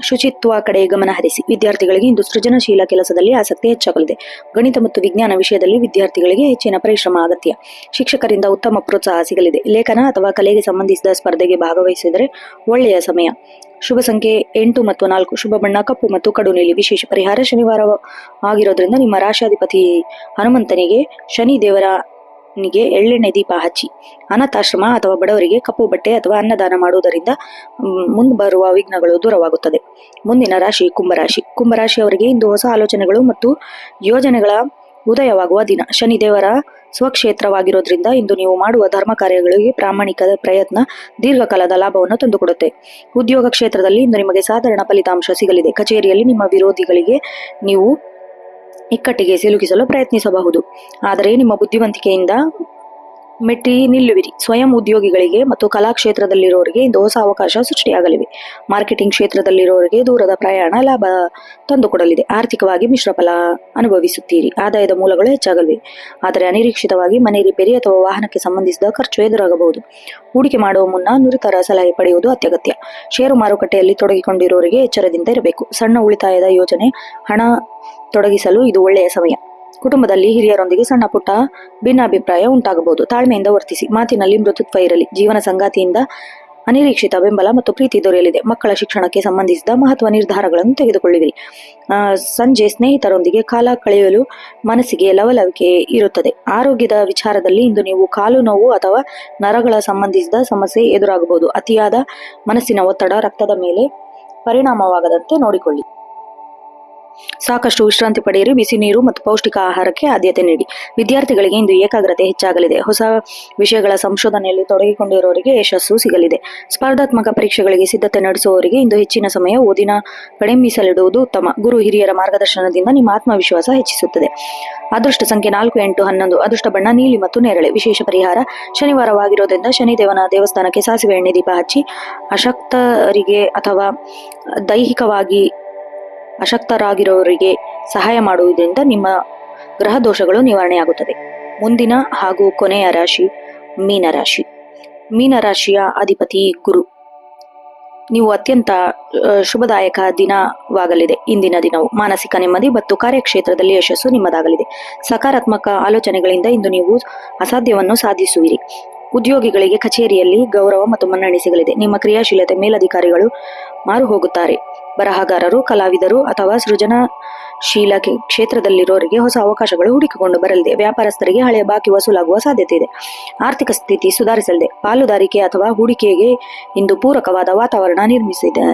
ಶುಚಿತ್ವ ಕಡೆ ಗಮನ ಹರಿಸಿ. ವಿದ್ಯಾರ್ಥಿಗಳಿಗೆ ಇಂದು ಸೃಜನಶೀಲ ಕೆಲಸದಲ್ಲಿ ಆಸಕ್ತಿ ಹೆಚ್ಚಾಗಲಿದೆ. ಗಣಿತ ಮತ್ತು ವಿಜ್ಞಾನ ವಿಷಯದಲ್ಲಿ ವಿದ್ಯಾರ್ಥಿಗಳಿಗೆ ಹೆಚ್ಚಿನ ಪರಿಶ್ರಮ ಅಗತ್ಯ. ಶಿಕ್ಷಕರಿಂದ ಉತ್ತಮ ಪ್ರೋತ್ಸಾಹ ಸಿಗಲಿದೆ. ಲೇಖನ ಅಥವಾ ಕಲೆಗೆ ಸಂಬಂಧಿಸಿದ ಸ್ಪರ್ಧೆಗೆ ಭಾಗವಹಿಸಿದರೆ ಒಳ್ಳೆಯ ಸಮಯ. ಶುಭ ಸಂಖ್ಯೆ 8 ಮತ್ತು 4. ಶುಭ ಬಣ್ಣ ಕಪ್ಪು ಮತ್ತು ಕಡು ನೀಲಿ. ವಿಶೇಷ ಪರಿಹಾರ ಶನಿವಾರ ಆಗಿರೋದ್ರಿಂದ ನಿಮ್ಮ ರಾಶಿಯಾಧಿಪತಿ ಹನುಮಂತನಿಗೆ ಶನಿ ದೇವರನಿಗೆ ಎಳ್ಳೆಣ್ಣೆ ದೀಪ ಹಚ್ಚಿ. ಅನಾಥಾಶ್ರಮ ಅಥವಾ ಬಡವರಿಗೆ ಕಪ್ಪು ಬಟ್ಟೆ ಅಥವಾ ಅನ್ನದಾನ ಮಾಡುವುದರಿಂದ ಮುಂಬರುವ ವಿಘ್ನಗಳು ದೂರವಾಗುತ್ತದೆ. ಮುಂದಿನ ರಾಶಿ ಕುಂಭರಾಶಿ. ಕುಂಭರಾಶಿಯವರಿಗೆ ಇಂದು ಹೊಸ ಆಲೋಚನೆಗಳು ಮತ್ತು ಯೋಜನೆಗಳ ಉದಯವಾಗುವ ದಿನ. ಶನಿ ದೇವರ ಸ್ವಕ್ಷೇತ್ರವಾಗಿರೋದ್ರಿಂದ ಇಂದು ನೀವು ಮಾಡುವ ಧರ್ಮ ಕಾರ್ಯಗಳಿಗೆ ಪ್ರಾಮಾಣಿಕ ಪ್ರಯತ್ನ ದೀರ್ಘಕಾಲದ ಲಾಭವನ್ನು ತಂದುಕೊಡುತ್ತೆ. ಉದ್ಯೋಗ ಕ್ಷೇತ್ರದಲ್ಲಿ ಇಂದು ನಿಮಗೆ ಸಾಧಾರಣ ಫಲಿತಾಂಶ ಸಿಗಲಿದೆ. ಕಚೇರಿಯಲ್ಲಿ ನಿಮ್ಮ ವಿರೋಧಿಗಳಿಗೆ ನೀವು ಇಕ್ಕಟ್ಟಿಗೆ ಸಿಲುಕಿಸಲು ಪ್ರಯತ್ನಿಸಬಹುದು. ಆದರೆ ನಿಮ್ಮ ಬುದ್ಧಿವಂತಿಕೆಯಿಂದ ಮೆಟ್ಟಿ ನಿಲ್ಲುವಿರಿ. ಸ್ವಯಂ ಉದ್ಯೋಗಿಗಳಿಗೆ ಮತ್ತು ಕಲಾ ಕ್ಷೇತ್ರದಲ್ಲಿರೋರಿಗೆ ಇಂದು ಹೊಸ ಅವಕಾಶ ಸೃಷ್ಟಿಯಾಗಲಿವೆ. ಮಾರ್ಕೆಟಿಂಗ್ ಕ್ಷೇತ್ರದಲ್ಲಿರೋರಿಗೆ ದೂರದ ಪ್ರಯಾಣ ಲಾಭ ತಂದುಕೊಡಲಿದೆ. ಆರ್ಥಿಕವಾಗಿ ಮಿಶ್ರ ಫಲ ಅನುಭವಿಸುತ್ತೀರಿ. ಆದಾಯದ ಮೂಲಗಳು ಹೆಚ್ಚಾಗಲಿವೆ. ಆದರೆ ಅನಿರೀಕ್ಷಿತವಾಗಿ ಮನೆ ರಿಪೇರಿ ಅಥವಾ ವಾಹನಕ್ಕೆ ಸಂಬಂಧಿಸಿದ ಖರ್ಚು ಎದುರಾಗಬಹುದು. ಹೂಡಿಕೆ ಮಾಡುವ ಮುನ್ನ ನುರಿತರ ಸಲಹೆ ಪಡೆಯುವುದು ಅತ್ಯಗತ್ಯ. ಷೇರು ಮಾರುಕಟ್ಟೆಯಲ್ಲಿ ತೊಡಗಿಕೊಂಡಿರೋರಿಗೆ ಎಚ್ಚರದಿಂದ ಇರಬೇಕು. ಸಣ್ಣ ಉಳಿತಾಯದ ಯೋಜನೆ ಹಣ ತೊಡಗಿಸಲು ಇದು ಒಳ್ಳೆಯ ಸಮಯ. ಕುಟುಂಬದಲ್ಲಿ ಹಿರಿಯರೊಂದಿಗೆ ಸಣ್ಣ ಪುಟ್ಟ ಭಿನ್ನಾಭಿಪ್ರಾಯ ಉಂಟಾಗಬಹುದು. ತಾಳ್ಮೆಯಿಂದ ವರ್ತಿಸಿ. ಮಾತಿನಲ್ಲಿ ಮೃದುತ್ವ ಇರಲಿ. ಜೀವನ ಸಂಗಾತಿಯಿಂದ ಅನಿರೀಕ್ಷಿತ ಬೆಂಬಲ ಮತ್ತು ಪ್ರೀತಿ ದೊರೆಯಲಿದೆ. ಮಕ್ಕಳ ಶಿಕ್ಷಣಕ್ಕೆ ಸಂಬಂಧಿಸಿದ ಮಹತ್ವ ನಿರ್ಧಾರಗಳನ್ನು ತೆಗೆದುಕೊಳ್ಳುವಿರಿ. ಸಂಜೆ ಸ್ನೇಹಿತರೊಂದಿಗೆ ಕಾಲ ಕಳೆಯಲು ಮನಸ್ಸಿಗೆ ಲವಲವಿಕೆ ಇರುತ್ತದೆ. ಆರೋಗ್ಯದ ವಿಚಾರದಲ್ಲಿ ಇಂದು ನೀವು ಕಾಲು ನೋವು ಅಥವಾ ನರಗಳ ಸಂಬಂಧಿಸಿದ ಸಮಸ್ಯೆ ಎದುರಾಗಬಹುದು. ಅತಿಯಾದ ಮನಸ್ಸಿನ ಒತ್ತಡ ರಕ್ತದ ಮೇಲೆ ಪರಿಣಾಮವಾಗದಂತೆ ನೋಡಿಕೊಳ್ಳಿ. ಸಾಕಷ್ಟು ವಿಶ್ರಾಂತಿ ಪಡೆಯಿರಿ. ಬಿಸಿ ನೀರು ಮತ್ತು ಪೌಷ್ಟಿಕ ಆಹಾರಕ್ಕೆ ಆದ್ಯತೆ ನೀಡಿ. ವಿದ್ಯಾರ್ಥಿಗಳಿಗೆ ಇಂದು ಏಕಾಗ್ರತೆ ಹೆಚ್ಚಾಗಲಿದೆ. ಹೊಸ ವಿಷಯಗಳ ಸಂಶೋಧನೆಯಲ್ಲಿ ತೊಡಗಿಕೊಂಡಿರುವವರಿಗೆ ಯಶಸ್ಸು ಸಿಗಲಿದೆ. ಸ್ಪರ್ಧಾತ್ಮಕ ಪರೀಕ್ಷೆಗಳಿಗೆ ಸಿದ್ಧತೆ ನಡೆಸುವವರಿಗೆ ಇಂದು ಹೆಚ್ಚಿನ ಸಮಯ ಓದಿನ ಕಡೆ ಮೀಸಲಿಡುವುದು ಉತ್ತಮ. ಗುರು ಹಿರಿಯರ ಮಾರ್ಗದರ್ಶನದಿಂದ ನಿಮ್ಮ ಆತ್ಮವಿಶ್ವಾಸ ಹೆಚ್ಚಿಸುತ್ತದೆ. ಅದೃಷ್ಟ ಸಂಖ್ಯೆ 4, 8, 11. ಅದೃಷ್ಟ ಬಣ್ಣ ನೀಲಿ ಮತ್ತು ನೇರಳೆ. ವಿಶೇಷ ಪರಿಹಾರ ಶನಿವಾರವಾಗಿರೋದ್ರಿಂದ ಶನಿದೇವನ ದೇವಸ್ಥಾನಕ್ಕೆ ಸಾಸಿವೆ ಎಣ್ಣೆ ದೀಪ ಹಚ್ಚಿ. ಅಶಕ್ತರಿಗೆ ಅಥವಾ ದೈಹಿಕವಾಗಿ ಅಶಕ್ತರಾಗಿರೋರಿಗೆ ಸಹಾಯ ಮಾಡುವುದರಿಂದ ನಿಮ್ಮ ಗ್ರಹ ದೋಷಗಳು ನಿವಾರಣೆಯಾಗುತ್ತದೆ. ಮುಂದಿನ ಹಾಗೂ ಕೊನೆಯ ರಾಶಿ ಮೀನರಾಶಿ. ಮೀನರಾಶಿಯ ಅಧಿಪತಿ ಗುರು. ನೀವು ಅತ್ಯಂತ ಶುಭದಾಯಕ ದಿನವಾಗಲಿದೆ. ಇಂದಿನ ದಿನವು ಮಾನಸಿಕ ನೆಮ್ಮದಿ ಮತ್ತು ಕಾರ್ಯಕ್ಷೇತ್ರದಲ್ಲಿ ಯಶಸ್ಸು ನಿಮ್ಮದಾಗಲಿದೆ. ಸಕಾರಾತ್ಮಕ ಆಲೋಚನೆಗಳಿಂದ ಇಂದು ನೀವು ಅಸಾಧ್ಯವನ್ನು ಸಾಧಿಸುವಿರಿ. ಉದ್ಯೋಗಿಗಳಿಗೆ ಕಚೇರಿಯಲ್ಲಿ ಗೌರವ ಮತ್ತು ಮನ್ನಣೆ ಸಿಗಲಿದೆ. ನಿಮ್ಮ ಕ್ರಿಯಾಶೀಲತೆ ಮೇಲಧಿಕಾರಿಗಳು ಮಾರು ಹೋಗುತ್ತಾರೆ. ಬರಹಗಾರರು, ಕಲಾವಿದರು ಅಥವಾ ಸೃಜನಶೀಲ ಕ್ಷೇತ್ರದಲ್ಲಿರೋರಿಗೆ ಹೊಸ ಅವಕಾಶಗಳು ಹುಡುಕಿಕೊಂಡು ಬರಲಿದೆ. ವ್ಯಾಪಾರಸ್ಥರಿಗೆ ಹಳೆಯ ಬಾಕಿ ವಸೂಲಾಗುವ ಸಾಧ್ಯತೆ ಇದೆ. ಆರ್ಥಿಕ ಸ್ಥಿತಿ ಸುಧಾರಿಸಲಿದೆ. ಪಾಲುದಾರಿಕೆ ಅಥವಾ ಹೂಡಿಕೆಗೆ ಇಂದು ಪೂರಕವಾದ ವಾತಾವರಣ ನಿರ್ಮಿಸಿದೆ.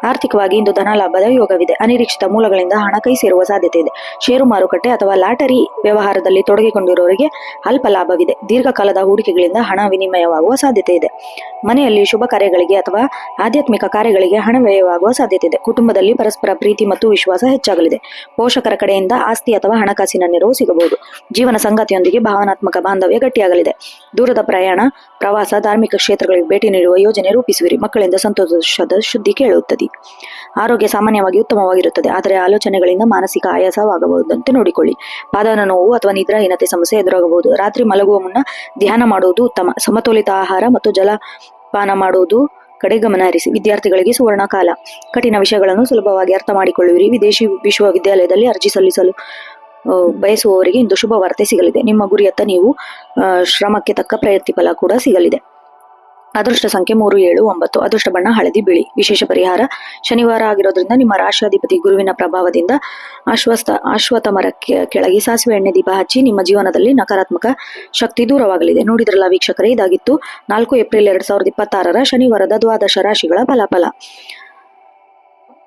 ಆರ್ಥಿಕವಾಗಿ ಇಂದು ಧನ ಲಾಭದ ಯೋಗವಿದೆ. ಅನಿರೀಕ್ಷಿತ ಮೂಲಗಳಿಂದ ಹಣ ಕೈ ಸೇರುವ ಸಾಧ್ಯತೆ ಇದೆ. ಷೇರು ಮಾರುಕಟ್ಟೆ ಅಥವಾ ಲಾಟರಿ ವ್ಯವಹಾರದಲ್ಲಿ ತೊಡಗಿಕೊಂಡಿರುವವರಿಗೆ ಅಲ್ಪ ಲಾಭವಿದೆ. ದೀರ್ಘಕಾಲದ ಹೂಡಿಕೆಗಳಿಂದ ಹಣ ವಿನಿಮಯವಾಗುವ ಸಾಧ್ಯತೆ ಇದೆ. ಮನೆಯಲ್ಲಿ ಶುಭ ಕಾರ್ಯಗಳಿಗೆ ಅಥವಾ ಆಧ್ಯಾತ್ಮಿಕ ಕಾರ್ಯಗಳಿಗೆ ಹಣ ವ್ಯಯವಾಗುವ ಸಾಧ್ಯತೆ ಇದೆ. ಕುಟುಂಬದಲ್ಲಿ ಪರಸ್ಪರ ಪ್ರೀತಿ ಮತ್ತು ವಿಶ್ವಾಸ ಹೆಚ್ಚಾಗಲಿದೆ. ಪೋಷಕರ ಕಡೆಯಿಂದ ಆಸ್ತಿ ಅಥವಾ ಹಣಕಾಸಿನ ನೆರವು ಸಿಗಬಹುದು. ಜೀವನ ಸಂಗಾತಿಯೊಂದಿಗೆ ಭಾವನಾತ್ಮಕ ಬಾಂಧವ್ಯ ಗಟ್ಟಿಯಾಗಲಿದೆ. ದೂರದ ಪ್ರಯಾಣ, ಪ್ರವಾಸ, ಧಾರ್ಮಿಕ ಕ್ಷೇತ್ರಗಳಿಗೆ ಭೇಟಿ ನೀಡುವ ಯೋಜನೆ ರೂಪಿಸುವಿರಿ. ಮಕ್ಕಳಿಂದ ಸಂತೋಷದ ಸುದ್ದಿ ಕೇಳುತ್ತದೆ. ಆರೋಗ್ಯ ಸಾಮಾನ್ಯವಾಗಿ ಉತ್ತಮವಾಗಿರುತ್ತದೆ, ಆದರೆ ಆಲೋಚನೆಗಳಿಂದ ಮಾನಸಿಕ ಆಯಾಸವಾಗಬಹುದಂತೆ ನೋಡಿಕೊಳ್ಳಿ. ಪಾದದ ನೋವು ಅಥವಾ ನಿದ್ರಾಹೀನತೆ ಸಮಸ್ಯೆ ಎದುರಾಗಬಹುದು. ರಾತ್ರಿ ಮಲಗುವ ಮುನ್ನ ಧ್ಯಾನ ಮಾಡುವುದು ಉತ್ತಮ. ಸಮತೋಲಿತ ಆಹಾರ ಮತ್ತು ಜಲಪಾನ ಮಾಡುವುದು ಕಡೆ ಗಮನ ಹರಿಸಿ. ವಿದ್ಯಾರ್ಥಿಗಳಿಗೆ ಸುವರ್ಣ ಕಾಲ. ಕಠಿಣ ವಿಷಯಗಳನ್ನು ಸುಲಭವಾಗಿ ಅರ್ಥ ಮಾಡಿಕೊಳ್ಳುವಿರಿ. ವಿದೇಶಿ ವಿಶ್ವವಿದ್ಯಾಲಯದಲ್ಲಿ ಅರ್ಜಿ ಸಲ್ಲಿಸಲು ಬಯಸುವವರಿಗೆ ಇಂದು ಶುಭ ವಾರ್ತೆ ಸಿಗಲಿದೆ. ನಿಮ್ಮ ಗುರಿಯತ್ತ ನೀವು ಶ್ರಮಕ್ಕೆ ತಕ್ಕ ಪ್ರತಿಫಲ ಕೂಡ ಸಿಗಲಿದೆ. ಅದೃಷ್ಟ ಸಂಖ್ಯೆ 3, 7, 9. ಅದೃಷ್ಟ ಬಣ್ಣ ಹಳದಿ, ಬಿಳಿ. ವಿಶೇಷ ಪರಿಹಾರ: ಶನಿವಾರ ಆಗಿರೋದ್ರಿಂದ ನಿಮ್ಮ ರಾಶಿಯಾಧಿಪತಿ ಗುರುವಿನ ಪ್ರಭಾವದಿಂದ ಅಶ್ವತ್ಥ ಮರಕ್ಕೆ ಕೆಳಗೆ ಸಾಸಿವೆ ಎಣ್ಣೆ ದೀಪ ಹಚ್ಚಿ. ನಿಮ್ಮ ಜೀವನದಲ್ಲಿ ನಕಾರಾತ್ಮಕ ಶಕ್ತಿ ದೂರವಾಗಲಿದೆ. ನೋಡಿದ್ರಲ್ಲ ವೀಕ್ಷಕರೇ, ಇದಾಗಿತ್ತು 4 ಏಪ್ರಿಲ್ 2026 ಶನಿವಾರದ ದ್ವಾದಶ ರಾಶಿಗಳ ಫಲಾಫಲ.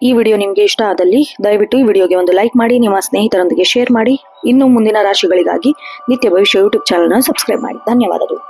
ಈ ವಿಡಿಯೋ ನಿಮಗೆ ಇಷ್ಟ ಆದಲ್ಲಿ ದಯವಿಟ್ಟು ಈ ವಿಡಿಯೋಗೆ ಒಂದು ಲೈಕ್ ಮಾಡಿ, ನಿಮ್ಮ ಸ್ನೇಹಿತರೊಂದಿಗೆ ಶೇರ್ ಮಾಡಿ. ಇನ್ನು ಮುಂದಿನ ರಾಶಿಗಳಿಗಾಗಿ ನಿತ್ಯ ಭವಿಷ್ಯ ಯೂಟ್ಯೂಬ್ ಚಾನಲ್ ಸಬ್ಸ್ಕ್ರೈಬ್ ಮಾಡಿ. ಧನ್ಯವಾದಗಳು.